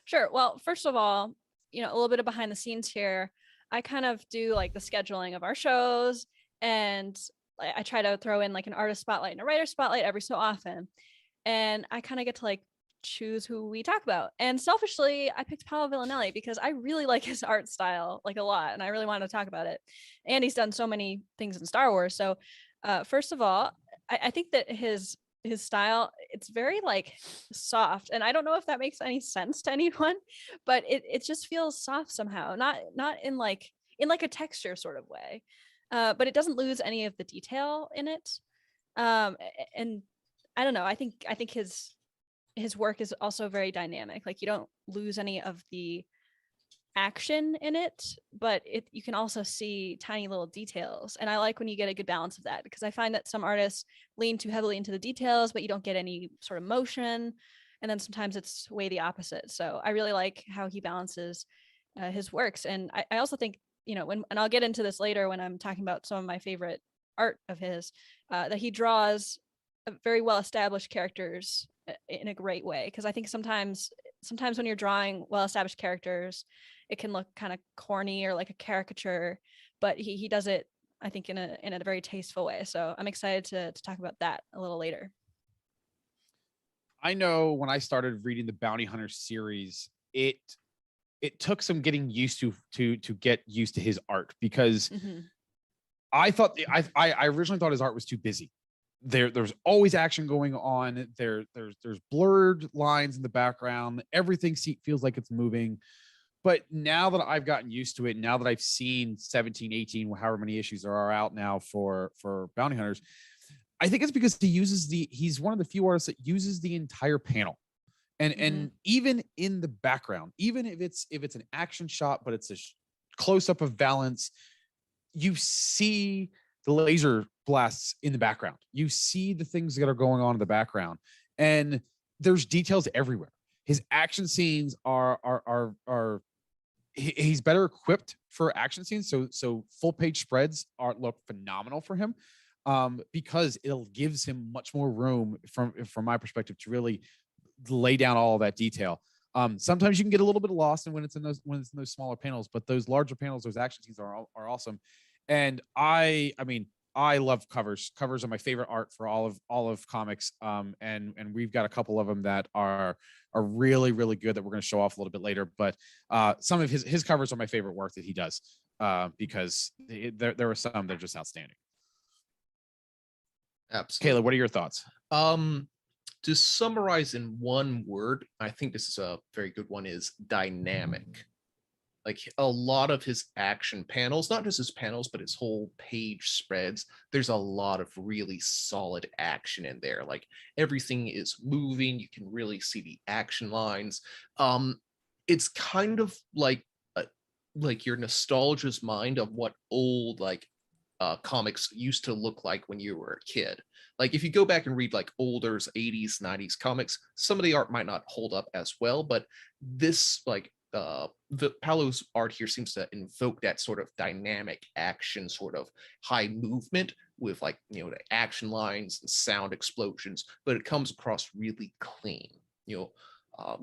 Sure. Well, first of all, a little bit of behind the scenes here. I kind of do like the scheduling of our shows, and I try to throw in like an artist spotlight and a writer spotlight every so often. And I kind of get to like choose who we talk about. And selfishly, I picked Paolo Villanelli because I really like his art style like a lot, and I really wanted to talk about it. And he's done so many things in Star Wars. So first of all, I think that his style, it's very like soft, and I don't know if that makes any sense to anyone, but it just feels soft somehow, not in like a texture sort of way, but it doesn't lose any of the detail in it. And I don't know, I think his work is also very dynamic. Like, you don't lose any of the action in it, but you can also see tiny little details, and I like when you get a good balance of that, because I find that some artists lean too heavily into the details but you don't get any sort of motion, and then sometimes it's way the opposite. So I really like how he balances his works. And I also think, and I'll get into this later when I'm talking about some of my favorite art of his, that he draws very well established characters in a great way, because I think sometimes when you're drawing well established characters, it can look kind of corny or like a caricature, but he does it, I think, in a very tasteful way. So I'm excited to talk about that a little later. I know when I started reading the Bounty Hunter series, it took some getting used to get used to his art, because I thought I originally thought his art was too busy. There's always action going on. There's blurred lines in the background. Everything feels like it's moving. But now that I've gotten used to it, now that I've seen 17, 18, however many issues there are out now for Bounty Hunters, I think it's because he's one of the few artists that uses the entire panel. And even in the background, even if it's an action shot, but it's a close up of Valance, you see the laser blasts in the background. You see the things that are going on in the background, and there's details everywhere. His action scenes are he's better equipped for action scenes. So full page spreads look phenomenal for him, because it gives him much more room from my perspective to really lay down all of that detail. Sometimes you can get a little bit lost when it's in those smaller panels, but those larger panels, those action scenes are awesome. And I mean, I love covers. Covers are my favorite art for all of comics. And we've got a couple of them that are really, really good that we're going to show off a little bit later. But some of his covers are my favorite work that he does, because there are some that are just outstanding. Absolutely. Caleb, what are your thoughts? To summarize in one word, I think this is a very good one, is dynamic. Like a lot of his action panels, not just his panels, but his whole page spreads, there's a lot of really solid action in there. Like everything is moving. You can really see the action lines. It's kind of like your nostalgia's mind of what old comics used to look like when you were a kid. Like if you go back and read like older 80s, 90s comics, some of the art might not hold up as well, but this the Paolo's art here seems to invoke that sort of dynamic action, sort of high movement with the action lines and sound explosions, but it comes across really clean.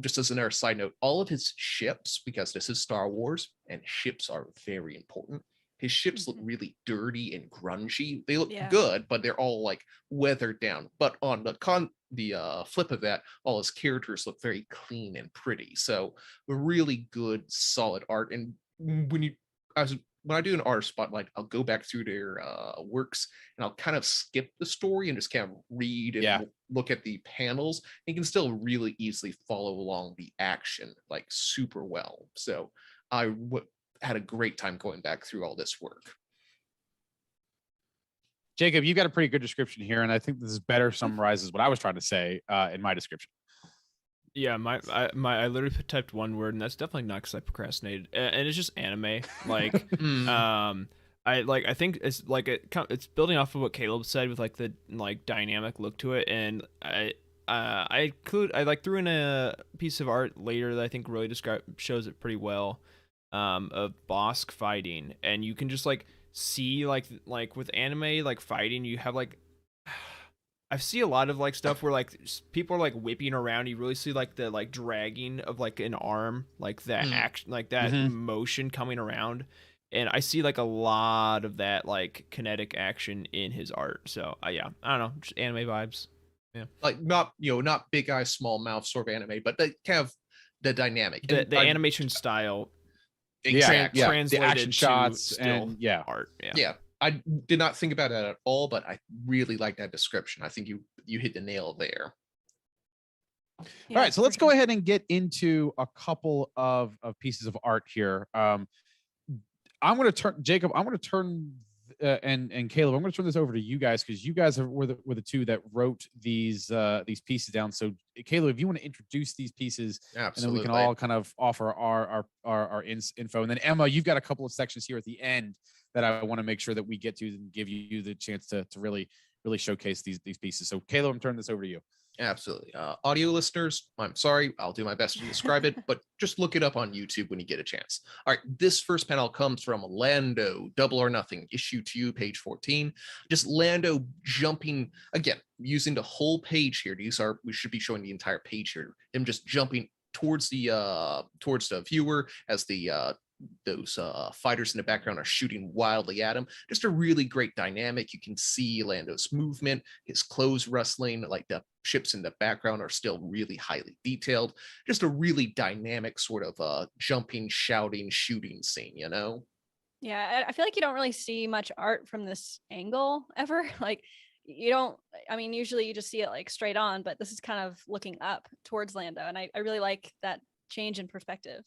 Just as another side note, all of his ships, because this is Star Wars and ships are very important, his ships look really dirty and grungy. They look good, but they're all like weathered down. But on the flip of that, all his characters look very clean and pretty. So really good, solid art. And when I do an art spotlight, I'll go back through their works and I'll kind of skip the story and just kind of read and look at the panels. And you can still really easily follow along the action like super well. So I had a great time going back through all this work. Jacob, you got a pretty good description here, and I think this better summarizes what I was trying to say in my description. Yeah, I literally typed one word, and that's definitely not because I procrastinated, and it's just anime. Like, I think it's like it's building off of what Caleb said with like the dynamic look to it, and I threw in a piece of art later that I think really shows it pretty well. Of Bosk fighting, and you can just see like with anime fighting, you have I see a lot of stuff where people are whipping around. You really see the dragging of an arm, that action, that motion coming around, and I see a lot of that kinetic action in his art. So yeah, I don't know, just anime vibes. Yeah, not big eye small mouth sort of anime, but they kind of the dynamic, the animation style. Translated the action shots and art. I did not think about that at all, but I really like that description. I think you hit the nail there. All right, so let's go ahead and get into a couple of pieces of art here. I'm going to turn Jacob. I'm going to turn and Caleb. I'm going to turn this over to you guys because you guys were the two that wrote these pieces down. So Caleb, if you want to introduce these pieces, absolutely, and then we can all kind of offer our info. And then Emma, you've got a couple of sections here at the end that I want to make sure that we get to and give you the chance to really showcase these pieces. So Caleb, I'm turning this over to you. Absolutely. Audio listeners, I'm sorry, I'll do my best to describe it, but just look it up on YouTube when you get a chance. All right, this first panel comes from Lando, Double or Nothing, issue 2, page 14. Just Lando jumping, again, using the whole page here. We should be showing the entire page here. Him just jumping towards the viewer as the those fighters in the background are shooting wildly at him. Just a really great dynamic. You can see Lando's movement, his clothes rustling, like the ships in the background are still really highly detailed. Just a really dynamic sort of jumping, shouting, shooting scene, you know? Yeah, I feel like you don't really see much art from this angle ever. Like you don't, I mean, usually you just see it like straight on, but this is kind of looking up towards Lando. And I really like that change in perspective.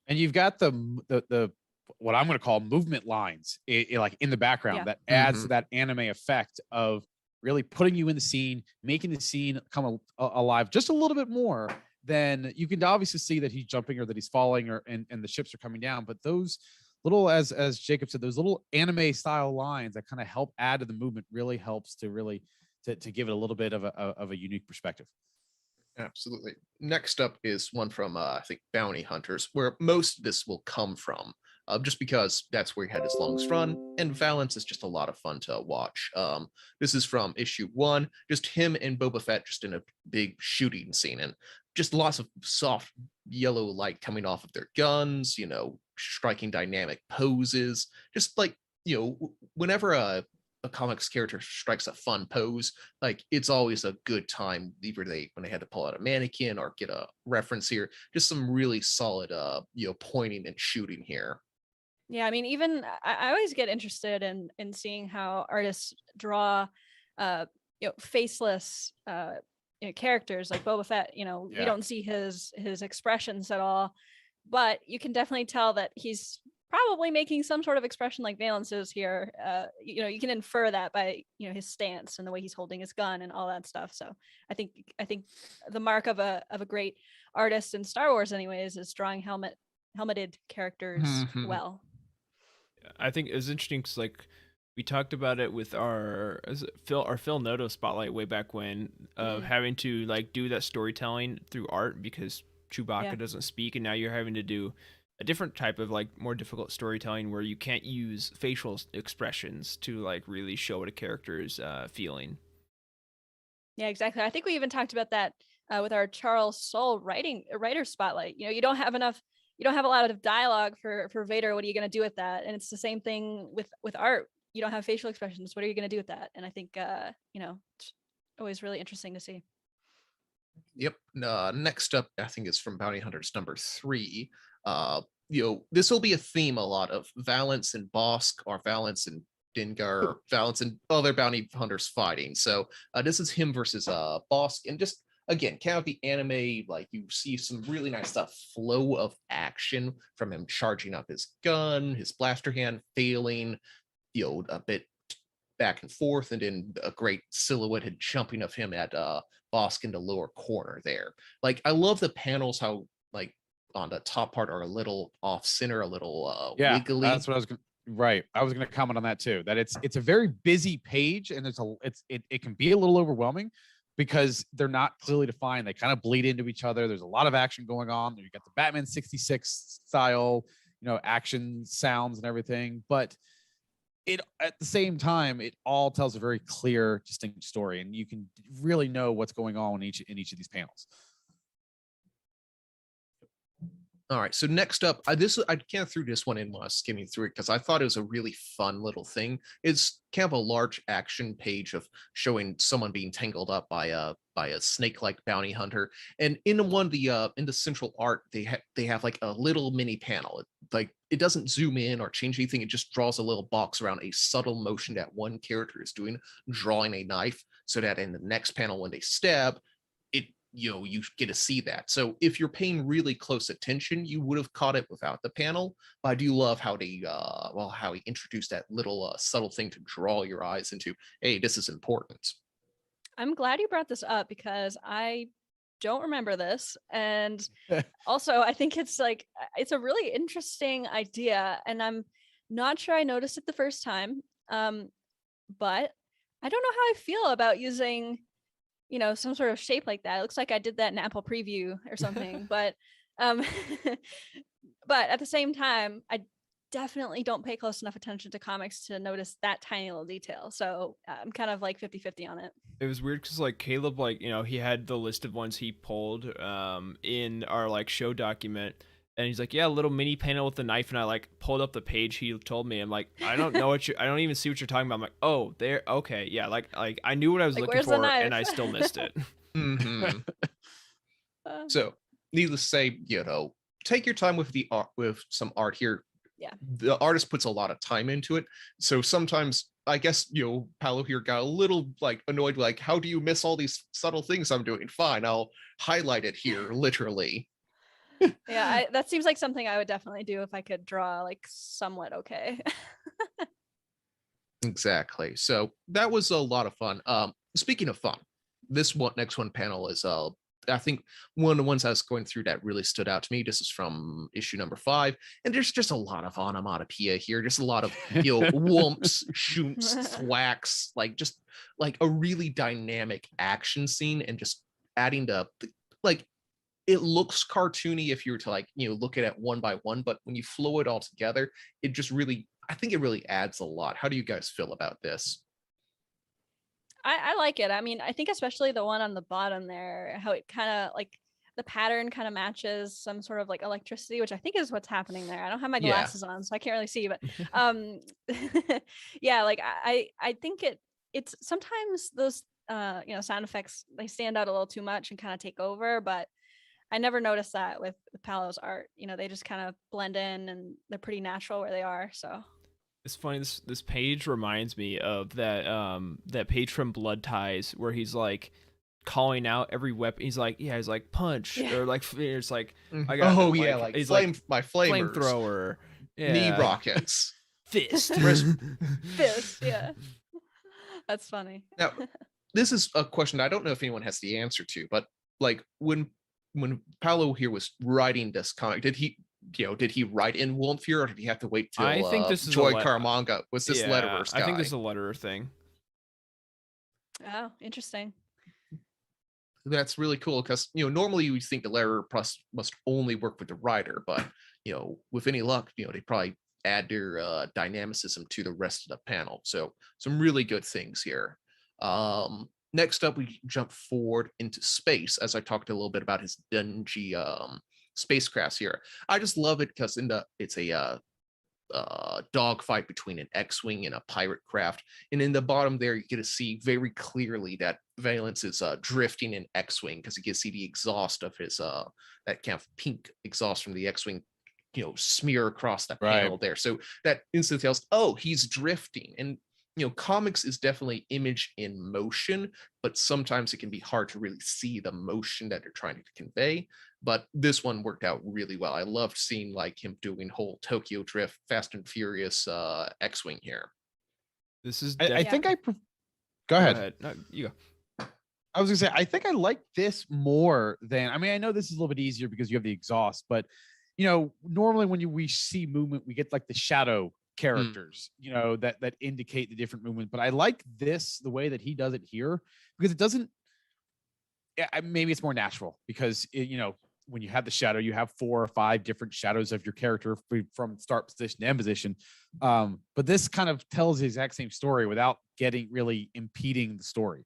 And you've got the what I'm going to call movement lines like in the background that adds to that anime effect of really putting you in the scene, making the scene come alive just a little bit more than you can obviously see that he's jumping or that he's falling and the ships are coming down. But those little, as Jacob said, those little anime style lines that kind of help add to the movement really helps to really to give it a little bit of a unique perspective. Absolutely. Next up is one from I think Bounty Hunters, where most of this will come from, just because that's where he had his longest run, and Valance is just a lot of fun to watch. This is from issue 1, just him and Boba Fett just in a big shooting scene, and just lots of soft yellow light coming off of their guns, you know, striking dynamic poses, just like, you know, whenever a comics character strikes a fun pose, like it's always a good time, either when they had to pull out a mannequin or get a reference here. Just some really solid you know, pointing and shooting here. Yeah, I mean, even I always get interested in seeing how artists draw you know, faceless you know, characters like Boba Fett. You know, we don't see his expressions at all, but you can definitely tell that he's probably making some sort of expression like Valance is here. You know, you can infer that by, you know, his stance and the way he's holding his gun and all that stuff. So I think the mark of a great artist in Star Wars anyways is drawing helmeted characters well. I think it was interesting because like we talked about it with our Phil Noto spotlight way back when, having to like do that storytelling through art because Chewbacca doesn't speak, and now you're having to do a different type of like more difficult storytelling where you can't use facial expressions to like really show what a character is feeling. Yeah, exactly. I think we even talked about that with our Charles Soule writer spotlight. You know, you don't have a lot of dialogue for Vader. What are you going to do with that? And it's the same thing with art. You don't have facial expressions. What are you going to do with that? And I think you know, it's always really interesting to see. Yep. Next up, I think is from Bounty Hunters number 3. You know, this will be a theme a lot of Valance and Bosk, or Valance and Dengar, or Valance and other bounty hunters fighting. So this is him versus Bosk, and just again, kind of the anime, like you see some really nice stuff, flow of action from him charging up his gun, his blaster hand failing, you know, a bit back and forth, and then a great silhouetted jumping of him at Bosk in the lower corner there. Like I love the panels, how like on the top part are a little off center, a little wiggly. That's what I was gonna, right. I was going to comment on that too. That it's a very busy page, and it can be a little overwhelming because they're not clearly defined. They kind of bleed into each other. There's a lot of action going on. You got the Batman 66 style, you know, action sounds and everything, but it at the same time it all tells a very clear, distinct story, and you can really know what's going on in each of these panels. All right, so next up, I can't throw this one in while I was skimming through it because I thought it was a really fun little thing. It's kind of a large action page of showing someone being tangled up by a snake-like bounty hunter, and in one of the in the central art they have like a little mini panel. Like it doesn't zoom in or change anything; it just draws a little box around a subtle motion that one character is doing, drawing a knife, so that in the next panel when they stab, you know, you get to see that. So if you're paying really close attention, you would have caught it without the panel. But I do love how they how he introduced that little subtle thing to draw your eyes into, hey, this is important. I'm glad you brought this up because I don't remember this, and also I think it's like it's a really interesting idea, and I'm not sure I noticed it the first time, but I don't know how I feel about using, you know, some sort of shape like that. It looks like I did that in Apple Preview or something, but but at the same time, I definitely don't pay close enough attention to comics to notice that tiny little detail. So I'm kind of like 50-50 on it. It was weird because like Caleb, like, you know, he had the list of ones he pulled in our like show document, And he's like, yeah, a little mini panel with the knife. And I like pulled up the page he told me. I'm like, I don't know I don't even see what you're talking about. I'm like, oh, there. Okay. Yeah. Like I knew what I was Like, looking where's the for knife? and I still missed it. Mhm. So needless to say, take your time with the art, with some art here. Yeah. The artist puts a lot of time into it. So sometimes I guess, Paolo here got a little like annoyed, like, how do you miss all these subtle things I'm doing? Fine, I'll highlight it here, literally. Yeah, that seems like something I would definitely do if I could draw like somewhat okay. Exactly. So that was a lot of fun. Speaking of fun, this next one panel is I think one of the ones I was going through that really stood out to me. This is from issue number 5, and there's just a lot of onomatopoeia here. Just a lot of whomps, shoots, thwacks, just like a really dynamic action scene, and just adding the like. It looks cartoony if you were to look at it one by one, but when you flow it all together, it just really, I think it really adds a lot. How do you guys feel about this? I like it. I mean, I think especially the one on the bottom there, how it kind of like the pattern kind of matches some sort of like electricity, which I think is what's happening there. I don't have my glasses on, so I can't really see, but yeah, like I think it's sometimes those sound effects, they stand out a little too much and kind of take over, but I never noticed that with Paolo's art. They just kind of blend in and they're pretty natural where they are. So it's funny. This page reminds me of that page from Blood Ties where he's like calling out every weapon. He's like punch, or like it's like I got he's my flamethrower, knee rockets, fist, fist. Yeah, that's funny. Now, this is a question I don't know if anyone has the answer to, but like when Paolo here was writing this comic, did he write in Wolfear, or did he have to wait till I think this is Joy Caramanga? Was this letterer guy? I think this is a letterer thing. Oh, interesting. That's really cool, because normally you think the letterer must only work with the writer, but with any luck, they probably add their dynamicism to the rest of the panel. So some really good things here. Next up, we jump forward into space, as I talked a little bit about his dingy spacecrafts here. I just love it because it's a dogfight between an X-wing and a pirate craft, and in the bottom there you get to see very clearly that Valance is drifting an X-wing, because you can see the exhaust of his that kind of pink exhaust from the X-wing smear across the panel there. So that instantly tells, oh, he's drifting. And comics is definitely image in motion, but sometimes it can be hard to really see the motion that they're trying to convey. But this one worked out really well. I loved seeing him doing whole Tokyo Drift, Fast and Furious X-wing here. This is. I think Go ahead. No, you go. I was gonna say, I think I like this more than. I mean, I know this is a little bit easier because you have the exhaust, but normally when we see movement, we get like the shadow characters, that indicate the different movement. But I like the way that he does it here, because it doesn't. Maybe it's more natural, because when you have the shadow, you have 4 or 5 different shadows of your character from start position to end position. But this kind of tells the exact same story without really impeding the story.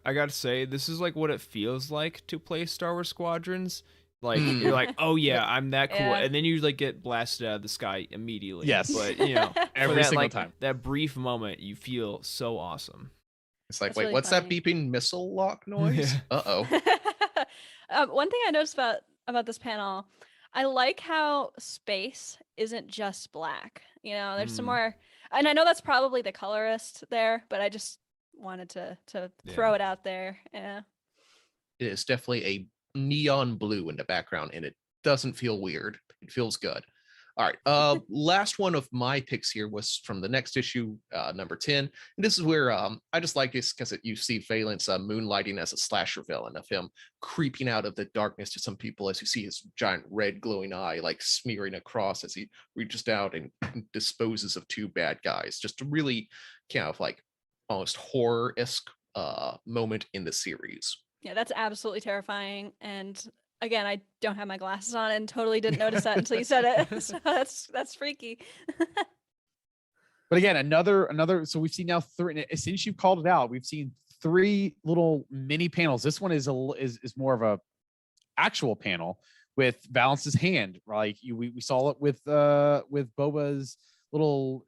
I gotta say, this is like what it feels like to play Star Wars Squadrons. Like you're like, oh yeah, I'm that cool, and then you get blasted out of the sky immediately. Yes, but every single time, that brief moment, you feel so awesome. It's like, wait, really what's funny. That beeping missile lock noise? Uh-oh. One thing I noticed about this panel, I like how space isn't just black. There's some more, and I know that's probably the colorist there, but I just wanted to throw it out there. Yeah. It is definitely a neon blue in the background, and it doesn't feel weird. It feels good. All right. Last one of my picks here was from the next issue, number 10. And this is where I just like this because you see Valance moonlighting as a slasher villain, of him creeping out of the darkness to some people as you see his giant red glowing eye smearing across as he reaches out and disposes of 2 bad guys. Just a really kind of almost horror-esque moment in the series. Yeah, that's absolutely terrifying. And again, I don't have my glasses on and totally didn't notice that until you said it. So that's freaky. But again, another. So we've seen now 3. Since you've called it out, we've seen 3 little mini panels. This one is more of a actual panel with Valance's hand. Like we saw it with Boba's little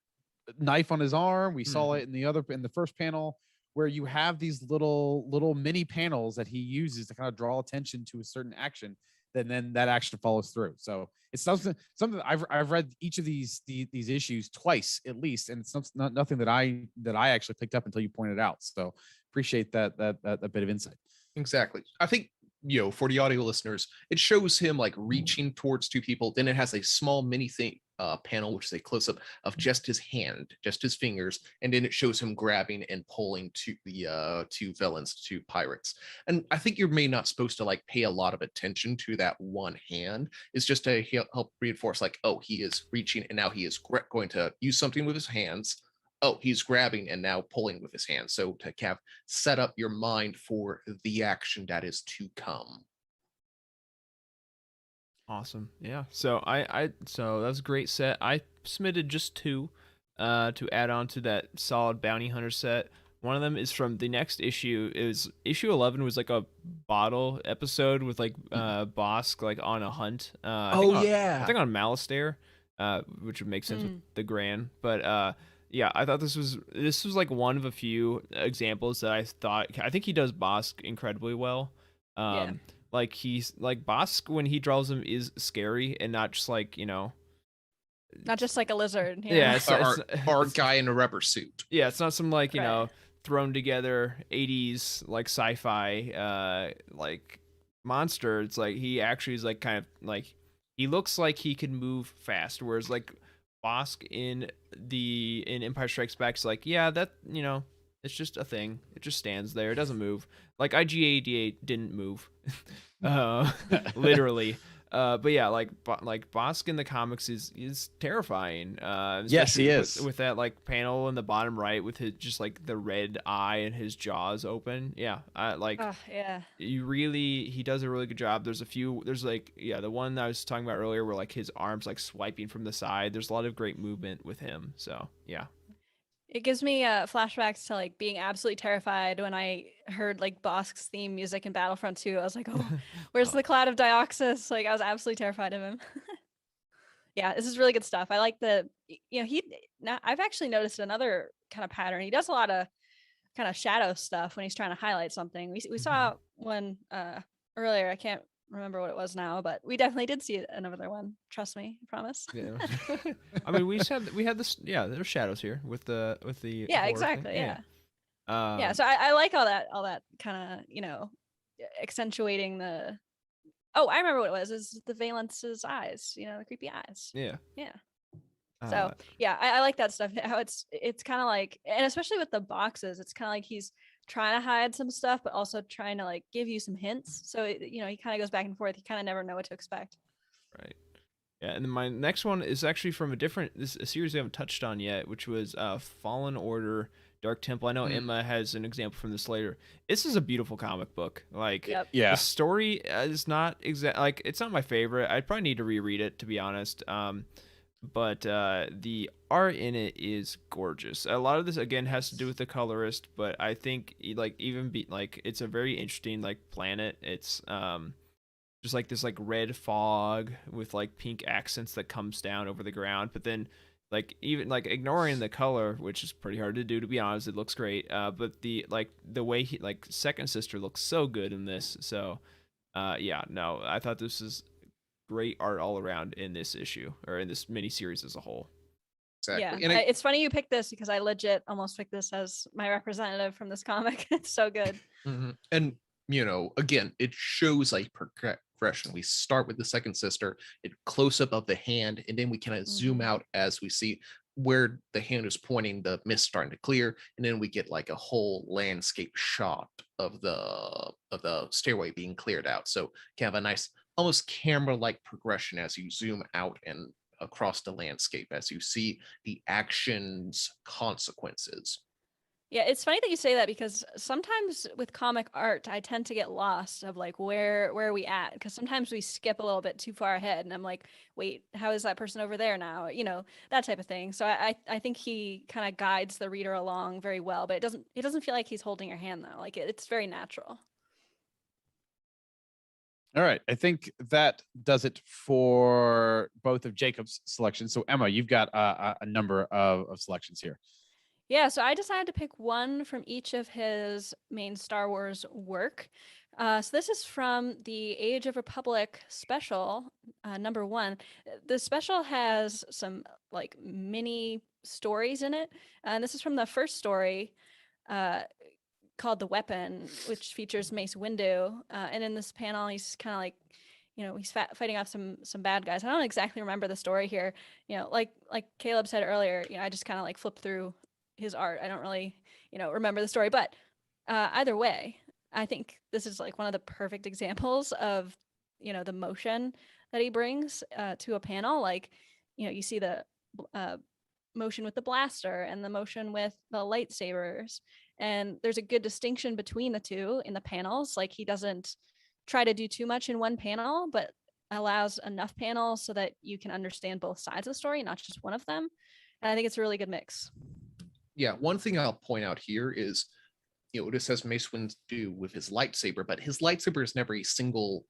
knife on his arm. We saw it in the first panel, where you have these little mini panels that he uses to kind of draw attention to a certain action, then that action follows through. So it's something I've read each of these issues twice at least, and it's nothing that I actually picked up until you pointed out. So appreciate that bit of insight. Exactly. I think, for the audio listeners, it shows him like reaching towards two people. Then it has a small mini panel, which is a close up of just his hand, just his fingers, and then it shows him grabbing and pulling to the two villains, two pirates. And I think you're not supposed to like pay a lot of attention to that one hand. It's just to help reinforce, like, oh, he is reaching, and now he is going to use something with his hands. Oh, he's grabbing and now pulling with his hands. So to have set up your mind for the action that is to come. Awesome. Yeah. So so that's a great set. I submitted just two to add on to that solid bounty hunter set. One of them is from the next issue. Issue 11 was like a bottle episode with like Bosk like on a hunt. I think on Malastare, which would make sense with the Gran. But yeah, I thought this was like one of a few examples that I think he does Bosk incredibly well. Like he's like Bosk when he draws him is scary and not just like, not just like a lizard. Yeah, it's our guy in a rubber suit. Yeah, it's not some like, thrown together 80s like sci-fi like monster. It's like he actually is like kind of like he looks like he can move fast, whereas like Bosk in Empire Strikes Back is like, yeah, that it's just a thing. It just stands there. It doesn't move. Like IG-88 didn't move, literally. But yeah, like Bosk in the comics is terrifying. Yes, he is. With that like panel in the bottom right with his just like the red eye and his jaws open. Yeah, he does a really good job. There's the one I was talking about earlier where like his arms like swiping from the side. There's a lot of great movement with him. So yeah. It gives me flashbacks to like being absolutely terrified when I heard like Bosk's theme music in Battlefront 2. I was like, oh, where's the Cloud of Dioxis? Like I was absolutely terrified of him. Yeah, this is really good stuff. I like I've actually noticed another kind of pattern. He does a lot of kind of shadow stuff when he's trying to highlight something. We saw one earlier. I can't remember what it was now, but we definitely did see another one. Trust me, I promise. Yeah. I mean, we had this. Yeah, there's shadows here with the. Yeah, exactly. Thing. Yeah. So I like all that kind of accentuating the. Oh, I remember what it was. Is the Valence's eyes? The creepy eyes. Yeah. Yeah. So yeah, I like that stuff. How it's kind of like, and especially with the boxes, it's kind of like he's trying to hide some stuff, but also trying to like give you some hints. So he kind of goes back and forth. You kind of never know what to expect. Right. Yeah, and then my next one is actually from a series we haven't touched on yet, which was Fallen Order, Dark Temple. I know Emma has an example from this later. This is a beautiful comic book. Like, the story is not like it's not my favorite. I probably need to reread it, to be honest. But the art in it is gorgeous. A lot of this again has to do with the colorist, but I think it's a very interesting like planet. It's just like this like red fog with like pink accents that comes down over the ground, but then like even like ignoring the color, which is pretty hard to do, to be honest. It looks great, but the way he like Second Sister looks so good in this. So I thought this is great art all around in this issue or in this mini series as a whole. Exactly. Yeah, it's funny you picked this because I legit almost picked this as my representative from this comic. It's so good. And again, it shows like progression. We start with the Second Sister, it close up of the hand, and then we kind of zoom out as we see where the hand is pointing, the mist starting to clear, and then we get like a whole landscape shot of the stairway being cleared out. So kind of a nice almost camera-like progression as you zoom out and across the landscape as you see the action's consequences. Yeah, it's funny that you say that because sometimes with comic art, I tend to get lost of like where are we at? Because sometimes we skip a little bit too far ahead, and I'm like, wait, how is that person over there now? That type of thing. So I think he kind of guides the reader along very well, but it doesn't feel like he's holding your hand though. Like it's very natural. All right. I think that does it for both of Jacob's selections. So Emma, you've got a number of selections here. Yeah, so I decided to pick one from each of his main Star Wars work. So this is from the Age of Republic special, number 1. The special has some like mini stories in it, and this is from the first story called "The Weapon," which features Mace Windu. And in this panel, he's kind of like, he's fighting off some bad guys. I don't exactly remember the story here. Like Caleb said earlier, I just kind of like flipped through his art. I don't really, remember the story, but either way, I think this is like one of the perfect examples of, the motion that he brings to a panel. Like, you see the motion with the blaster and the motion with the lightsabers, and there's a good distinction between the two in the panels. Like, he doesn't try to do too much in one panel, but allows enough panels so that you can understand both sides of the story, not just one of them. And I think it's a really good mix. Yeah, one thing I'll point out here is, this says Mace Windu with his lightsaber, but his lightsaber is never a single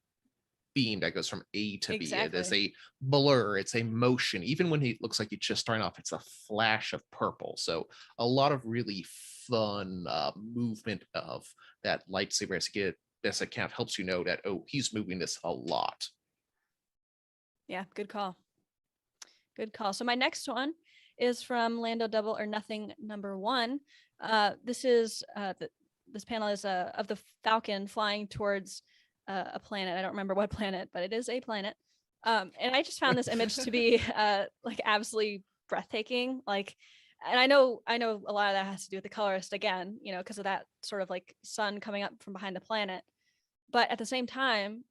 beam that goes from A to Exactly. B. It is a blur, it's a motion. Even when he looks like he's just starting off, it's a flash of purple. So a lot of really fun movement of that lightsaber as you get this. It kind of helps you know that, he's moving this a lot. Yeah, good call. Good call. So my next one is from Lando Double or Nothing number 1. This is this panel is of the Falcon flying towards a planet. I don't remember what planet, but it is a planet. And I just found this image to be like absolutely breathtaking. Like, and I know a lot of that has to do with the colorist again, because of that sort of like sun coming up from behind the planet. But at the same time,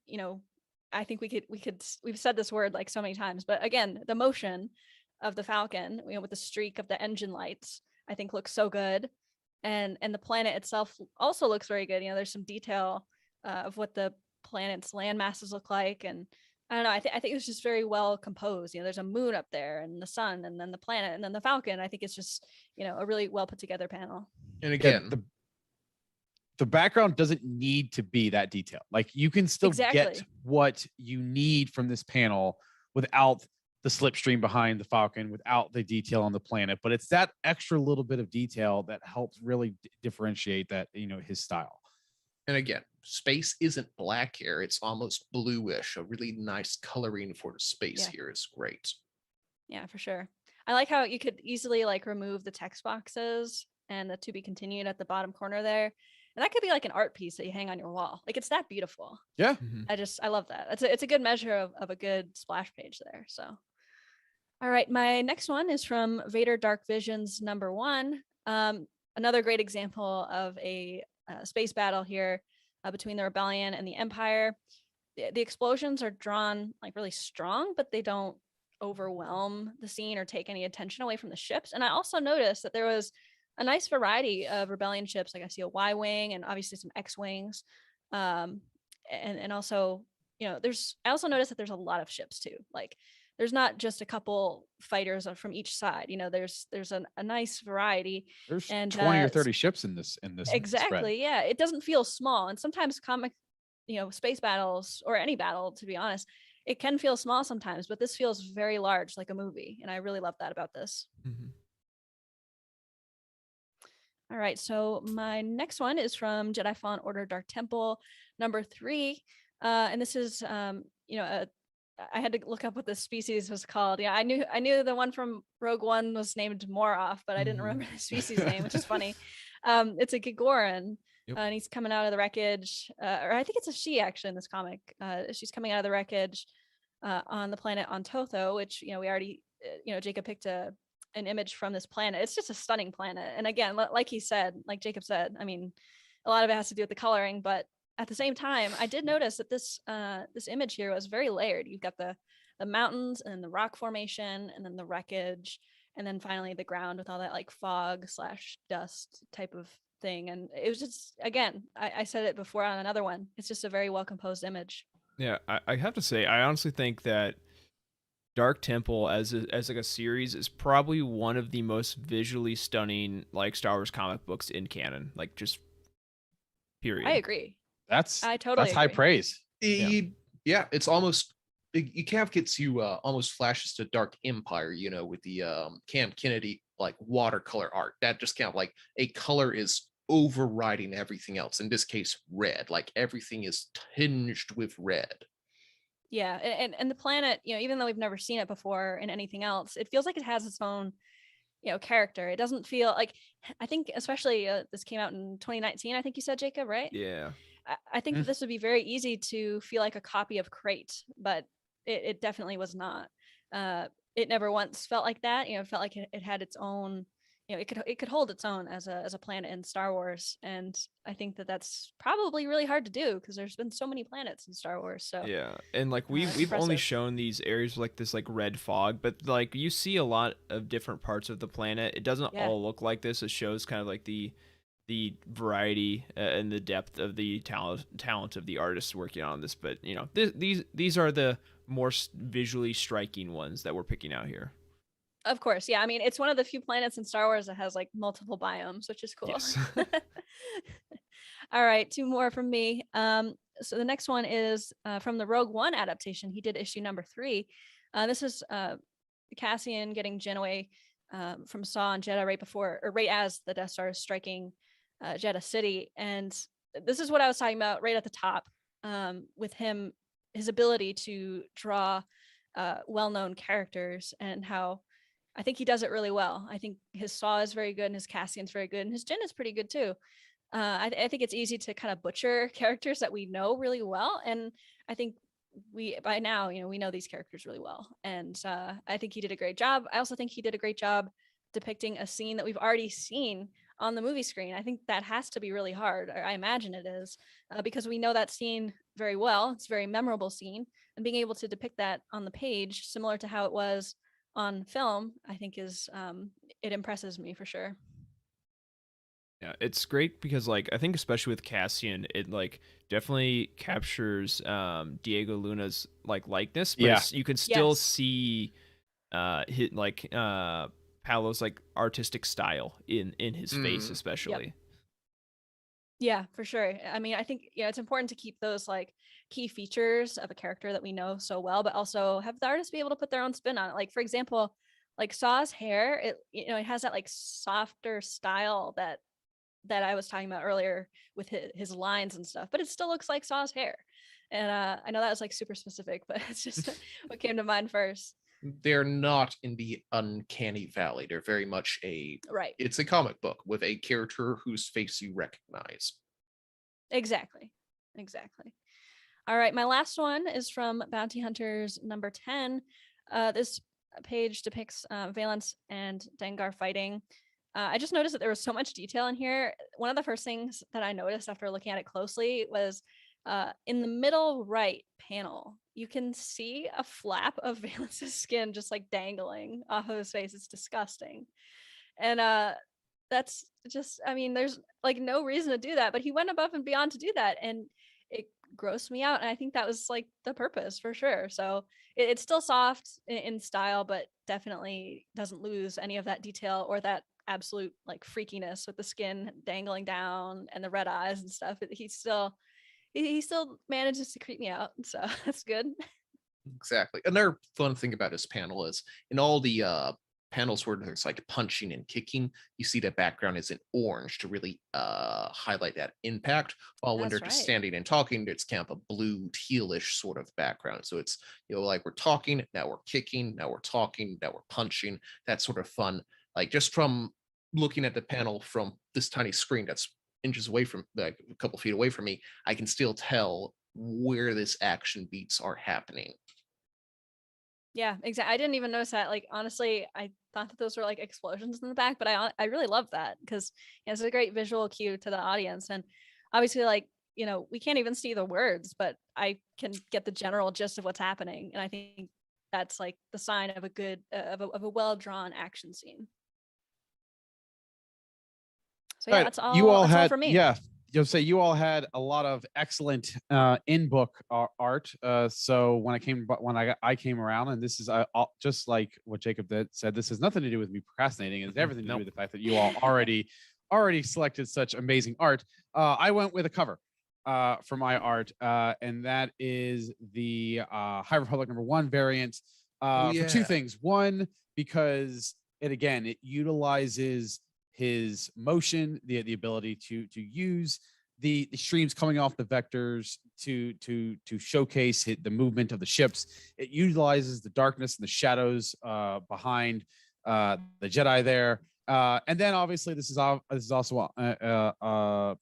I think we've said this word like so many times, but again, the motion of the Falcon, with the streak of the engine lights, I think looks so good. And the planet itself also looks very good. There's some detail of what the planet's land masses look like. And I don't know, I think it was just very well composed. There's a moon up there and the sun and then the planet and then the Falcon. I think it's just, a really well put together panel. And again, the background doesn't need to be that detailed. Like, you can still get what you need from this panel without the slipstream behind the Falcon, without the detail on the planet, but it's that extra little bit of detail that helps really differentiate that, his style. And again, space isn't black here. It's almost bluish. A really nice coloring for the space here is great. Yeah, for sure. I like how you could easily like remove the text boxes and the "to be continued" at the bottom corner there. And that could be like an art piece that you hang on your wall. Like, it's that beautiful. Yeah. Mm-hmm. I love that. It's a good measure of a good splash page there. So, all right. My next one is from Vader Dark Visions number 1. Another great example of a space battle here between the Rebellion and the Empire. The explosions are drawn like really strong, but they don't overwhelm the scene or take any attention away from the ships. And I also noticed that there was a nice variety of Rebellion ships. Like, I see a Y-wing and obviously some X-wings. And also, I also noticed that there's a lot of ships too. Like, there's not just a couple fighters from each side. There's a nice variety. There's 20 or 30 ships in this. Exactly. Spread. Yeah. It doesn't feel small. And sometimes comic, space battles, or any battle, to be honest, it can feel small sometimes, but this feels very large, like a movie. And I really love that about this. Mm-hmm. All right. So my next one is from Jedi Fallen Order Dark Temple number 3. And this is, I had to look up what this species was called. Yeah, I knew the one from Rogue One was named Moroff, but I didn't remember the species name, which is funny. It's a Gigoran, and he's coming out of the wreckage, or I think it's a she actually in this comic. She's coming out of the wreckage on the planet on Totho, which we already, Jacob picked an image from this planet. It's just a stunning planet, and again, like Jacob said, I mean, a lot of it has to do with the coloring, but at the same time, I did notice that this image here was very layered. You've got the mountains and the rock formation, and then the wreckage, and then finally the ground with all that like fog/dust type of thing. And it was just, again, I said it before on another one, it's just a very well composed image. Yeah, I have to say, I honestly think that Dark Temple as like a series is probably one of the most visually stunning like Star Wars comic books in canon. Like, just period. I agree. That's I totally high praise. Yeah. Yeah, it's almost it kind of gets you almost flashes to Dark Empire, with the Cam Kennedy like watercolor art. That just kind of like a color is overriding everything else. In this case, red. Like everything is tinged with red. Yeah, and the planet, even though we've never seen it before in anything else, it feels like it has its own, character. It doesn't feel like, I think especially this came out in 2019, I think you said, Jacob, right? Yeah. I think that this would be very easy to feel like a copy of Crate, but it definitely was not. It never once felt like that. It felt like it had its own, it could hold its own as a planet in Star Wars. And I think that that's probably really hard to do because there's been so many planets in Star Wars. So yeah, and like we've only shown these areas like this like red fog, but like you see a lot of different parts of the planet. It doesn't all look like this. It shows kind of like the variety and the depth of the talent of the artists working on this. But these are the more visually striking ones that we're picking out here. Of course, yeah. I mean, it's one of the few planets in Star Wars that has like multiple biomes, which is cool. Yes. All right, 2 more from me. So the next one is from the Rogue One adaptation. He did issue number 3. This is Cassian getting Janeway from Saw and Jedha right as the Death Star is striking Jeddah City. And this is what I was talking about right at the top with his ability to draw well-known characters and how I think he does it really well. I think his Saw is very good and his Cassian's very good and his Jyn is pretty good too. I think it's easy to kind of butcher characters that we know really well. And I think by now, we know these characters really well. And I think he did a great job. I also think he did a great job depicting a scene that we've already seen on the movie screen. I think that has to be really hard. I imagine it is because we know that scene very well. It's a very memorable scene, and being able to depict that on the page, similar to how it was on film, I think is it impresses me for sure. Yeah, it's great because like I think especially with Cassian, it like definitely captures Diego Luna's like likeness, but you can still see hit like Paolo's like artistic style in his face especially. Yep. Yeah, for sure. I mean, I think it's important to keep those like key features of a character that we know so well, but also have the artist be able to put their own spin on it. Like for example, like Saw's hair, it has that like softer style that I was talking about earlier with his lines and stuff, but it still looks like Saw's hair. And I know that was like super specific, but it's just what came to mind first. They're not in the uncanny valley. They're very much it's a comic book with a character whose face you recognize. Exactly. All right, my last one is from Bounty Hunters number 10. This page depicts Valance and Dengar fighting. I just noticed that there was so much detail in here. One of the first things that I noticed after looking at it closely was in the middle right panel, you can see a flap of Valance's skin just like dangling off of his face. It's disgusting. And that's just, I mean, there's like no reason to do that, but he went above and beyond to do that. And it grossed me out. And I think that was like the purpose for sure. So it's still soft in style, but definitely doesn't lose any of that detail or that absolute like freakiness with the skin dangling down and the red eyes and stuff. He still manages to creep me out, so that's good. Exactly. Another fun thing about his panel is in all the panels where there's like punching and kicking, you see the background is in orange to really highlight that impact, while when they're just standing and talking, it's kind of a blue tealish sort of background. So it's like we're talking, now we're kicking, now we're talking, now we're punching. That sort of fun, like just from looking at the panel from this tiny screen that's inches away from, like a couple feet away from me, I can still tell where this action beats are happening. Yeah, exactly. I didn't even notice that. Like, honestly, I thought that those were like explosions in the back, but I really love that because it's a great visual cue to the audience. And obviously, like, we can't even see the words, but I can get the general gist of what's happening. And I think that's like the sign of a good, of a well-drawn action scene. So yeah, that's all. You all had, all for me. Yeah, you'll say you all had a lot of excellent in-book art. So when I came around, and this is just like what Jacob said, this has nothing to do with me procrastinating. It's everything to do with the fact that you all already selected such amazing art. I went with a cover. for my art, and that is the High Republic #1 variant. For two things. One, because it utilizes his motion, the ability to use the streams coming off the vectors to showcase the movement of the ships. It utilizes the darkness and the shadows behind the Jedi there. And then obviously this is also a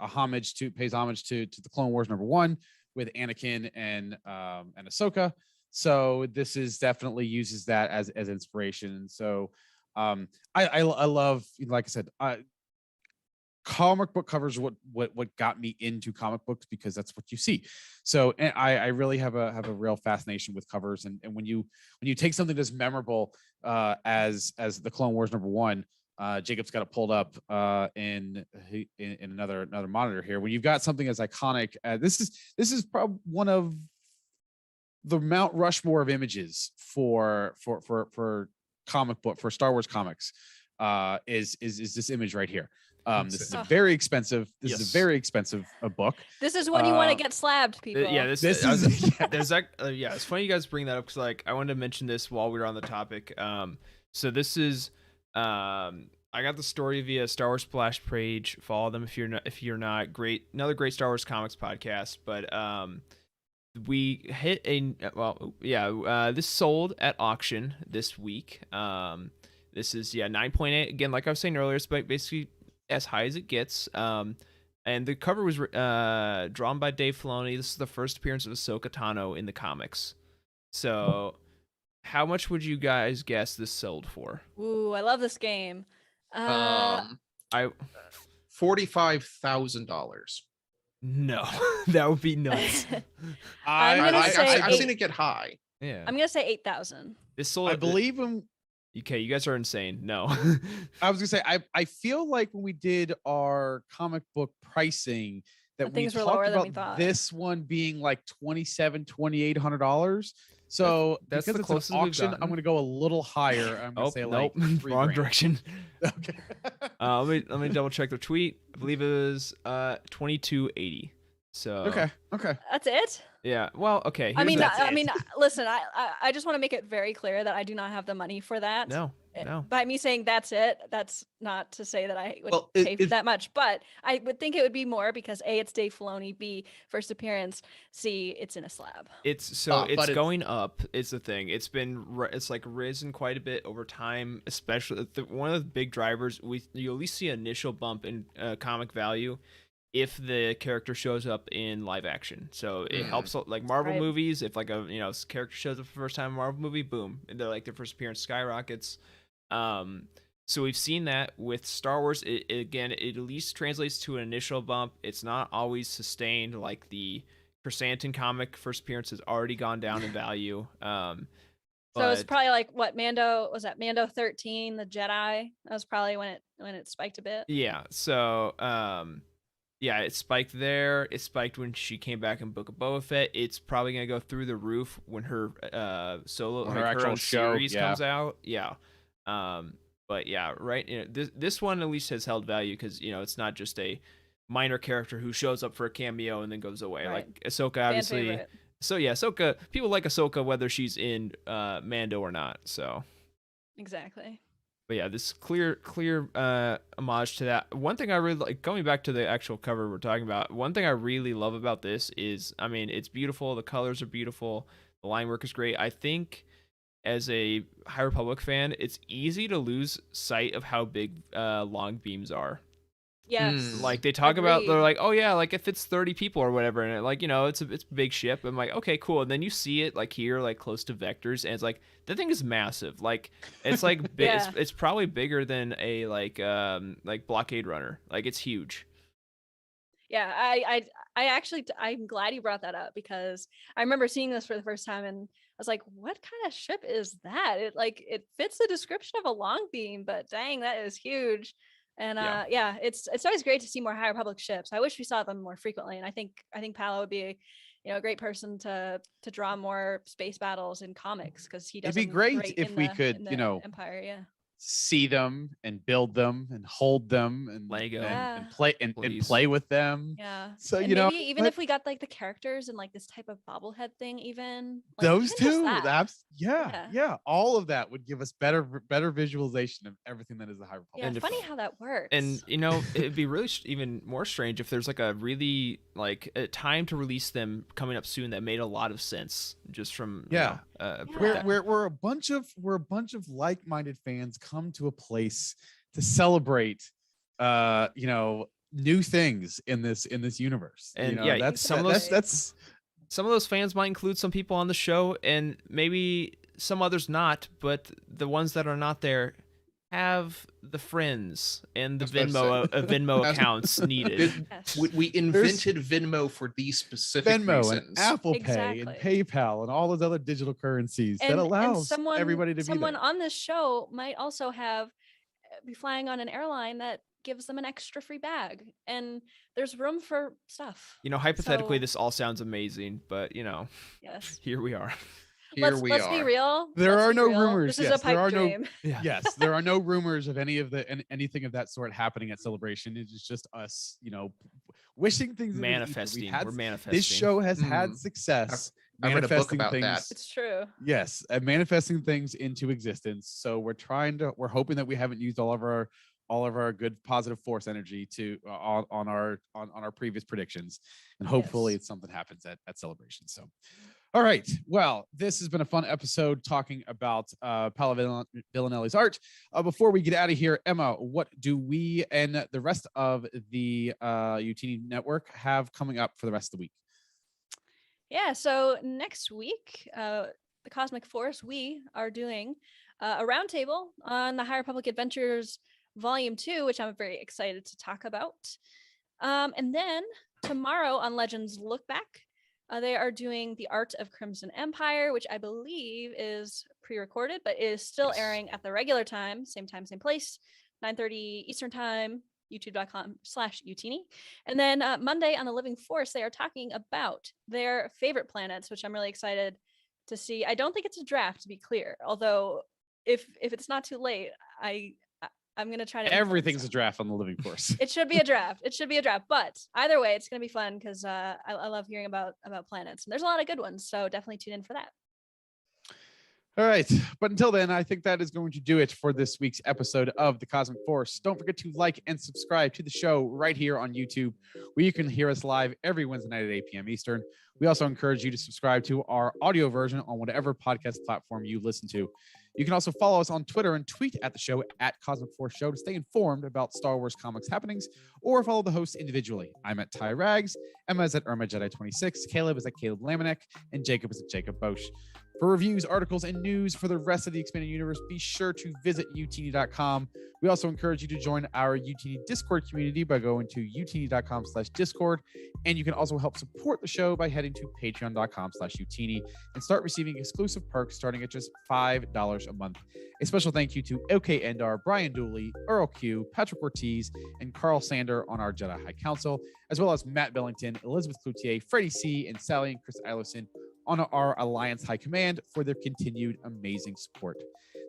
homage pays homage to the Clone Wars #1 with Anakin and Ahsoka. So this is definitely uses that as inspiration. So I love, like I said, comic book covers what got me into comic books, because that's what you see. So and I really have a real fascination with covers, and when you take something that's memorable as the Clone Wars #1. Jacob's got it pulled up in another monitor here. When you've got something as iconic, this is probably one of the Mount Rushmore of images for comic book, for Star Wars comics. Is this image right here? This is a very expensive. This is a very expensive book. This is when you want to get slabbed, people. This is there's that. It's funny you guys bring that up, because like I wanted to mention this while we were on the topic. So this is I got the story via Star Wars Splash page. Follow them if you're not. Great, another great Star Wars comics podcast. But we hit this sold at auction this week. This is 9.8 again. Like I was saying earlier, it's basically as high as it gets. And the cover was drawn by Dave Filoni. This is the first appearance of Ahsoka Tano in the comics. So. How much would you guys guess this sold for? Ooh, I love this game. $45,000. No, that would be nuts. I've seen it get high. Yeah, I'm gonna say 8,000. This sold. I believe him. Okay, you guys are insane. No, I was gonna say I feel like when we did our comic book pricing that we talked about this one being like $2,700-$2,800. So that's the closest auction. I'm going to go a little higher. I'm going to say like wrong direction. Okay. Let me double check the tweet. I believe it was $2,280. So okay. That's it. Yeah. Well, okay. I mean, listen. I just want to make it very clear that I do not have the money for that. No. By me saying that's it, that's not to say that I would pay for that much, but I would think it would be more because A, it's Dave Filoni, B, first appearance, C, it's in a slab. It's going up. It's the thing. It's like risen quite a bit over time, especially one of the big drivers. You at least see an initial bump in comic value if the character shows up in live action. So it helps, like Marvel movies. If like a character shows up for the first time in a Marvel movie, boom, and they're like their first appearance skyrockets. So we've seen that with Star Wars. It at least translates to an initial bump. It's not always sustained, like the Chrysanthemum comic first appearance has already gone down in value. So it's probably like what Mando 13, the Jedi. That was probably when it spiked a bit. Yeah. So it spiked there. It spiked when she came back in Book of Boba Fett. It's probably gonna go through the roof when her her actual series comes out. Yeah. But yeah, right. This one at least has held value because it's not just a minor character who shows up for a cameo and then goes away. Right. Like Ahsoka, obviously. So yeah, Ahsoka. People like Ahsoka whether she's in Mando or not. So exactly. But yeah, this clear homage to that. One thing I really like, going back to the actual cover we're talking about, one thing I really love about this is, I mean, it's beautiful. The colors are beautiful. The line work is great. I think as a High Republic fan, it's easy to lose sight of how big long beams are. Yes. Like they talk about, they're like, oh yeah, like if it's 30 people or whatever, and it's a big ship. I'm like, okay, cool. And then you see it like here, like close to vectors, and it's like that thing is massive. Like it's like it's probably bigger than a like blockade runner. Like it's huge. Yeah, I'm glad you brought that up because I remember seeing this for the first time and I was like, what kind of ship is that? It fits the description of a long beam, but dang, that is huge. And it's always great to see more High Republic ships. I wish we saw them more frequently. And I think Paolo would be a great person to draw more space battles in comics because he does. It'd be great if we could, Empire. Yeah. see them and build them and hold them and Lego. and play and Please. play with them. Yeah. So And you know, maybe even but if we got like the characters and like this type of bobblehead thing, even like, those even just two, that. yeah, all of that would give us better visualization of everything that is the High Republic. Yeah, And funny how that works. And you know, it'd be really even more strange if there's like a really like a time to release them coming up soon that made a lot of sense just from We're a bunch of like-minded fans come to a place to celebrate new things in this universe. And you know, that's some of those fans might include some people on the show and maybe some others not, but the ones that are not there have the friends and the Venmo accounts needed. We invented Venmo for these specific reasons. And Apple Pay and PayPal and all those other digital currencies that allows everybody to be there. Someone on this show might also be flying on an airline that gives them an extra free bag, and there's room for stuff. You know, hypothetically, this all sounds amazing, but you know, yes, here we are. Let's be real. There are no rumors. This is a pipe dream. Yes, there are no rumors of anything of that sort happening at Celebration. It is just us, wishing things. Manifesting. We're manifesting. This show has had success. I read a book about things. that. It's true. Yes, manifesting things into existence. So we're hoping that we haven't used all of our good positive force energy on our previous predictions, and hopefully something happens at Celebration. So. All right. Well, this has been a fun episode talking about Paolo Villanelli's art. Before we get out of here, Emma, what do we and the rest of the UTini network have coming up for the rest of the week? Yeah. So next week, the Cosmic Force, we are doing a roundtable on the High Republic Adventures Volume 2, which I'm very excited to talk about. And then tomorrow on Legends Look Back, they are doing The Art of Crimson Empire, which I believe is pre-recorded, but is still airing at the regular time, same place, 9:30 Eastern Time, youtube.com/utini. And then Monday on The Living Force, they are talking about their favorite planets, which I'm really excited to see. I don't think it's a draft, to be clear, although if it's not too late, I'm going to try to. Everything's a draft on The Living Force. It should be a draft. But either way, it's going to be fun because I love hearing about planets. And there's a lot of good ones. So definitely tune in for that. All right. But until then, I think that is going to do it for this week's episode of The Cosmic Force. Don't forget to like and subscribe to the show right here on YouTube, where you can hear us live every Wednesday night at 8 p.m. Eastern. We also encourage you to subscribe to our audio version on whatever podcast platform you listen to. You can also follow us on Twitter and tweet at the show at Cosmic Force Show to stay informed about Star Wars comics happenings, or follow the hosts individually. I'm at Ty Rags, Emma is at Irma Jedi 26, Caleb is at Caleb Lamanek, and Jacob is at Jacob Bosch. For reviews, articles, and news for the rest of the expanded universe, be sure to visit utini.com. We also encourage you to join our Utini Discord community by going to utini.com/Discord. And you can also help support the show by heading to patreon.com/Utini and start receiving exclusive perks starting at just $5 a month. A special thank you to OK Endar, Brian Dooley, Earl Q, Patrick Ortiz, and Carl Sander on our Jedi High Council, as well as Matt Billington, Elizabeth Cloutier, Freddie C., and Sally and Chris Eilerson on our Alliance High Command for their continued amazing support.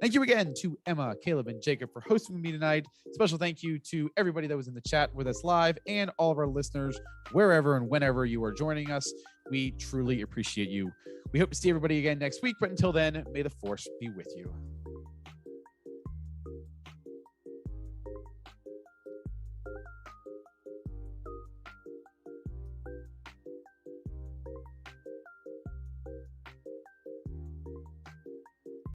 Thank you again to Emma, Caleb, and Jacob for hosting me tonight. Special thank you to everybody that was in the chat with us live and all of our listeners, wherever and whenever you are joining us. We truly appreciate you. We hope to see everybody again next week, but until then, may the Force be with you.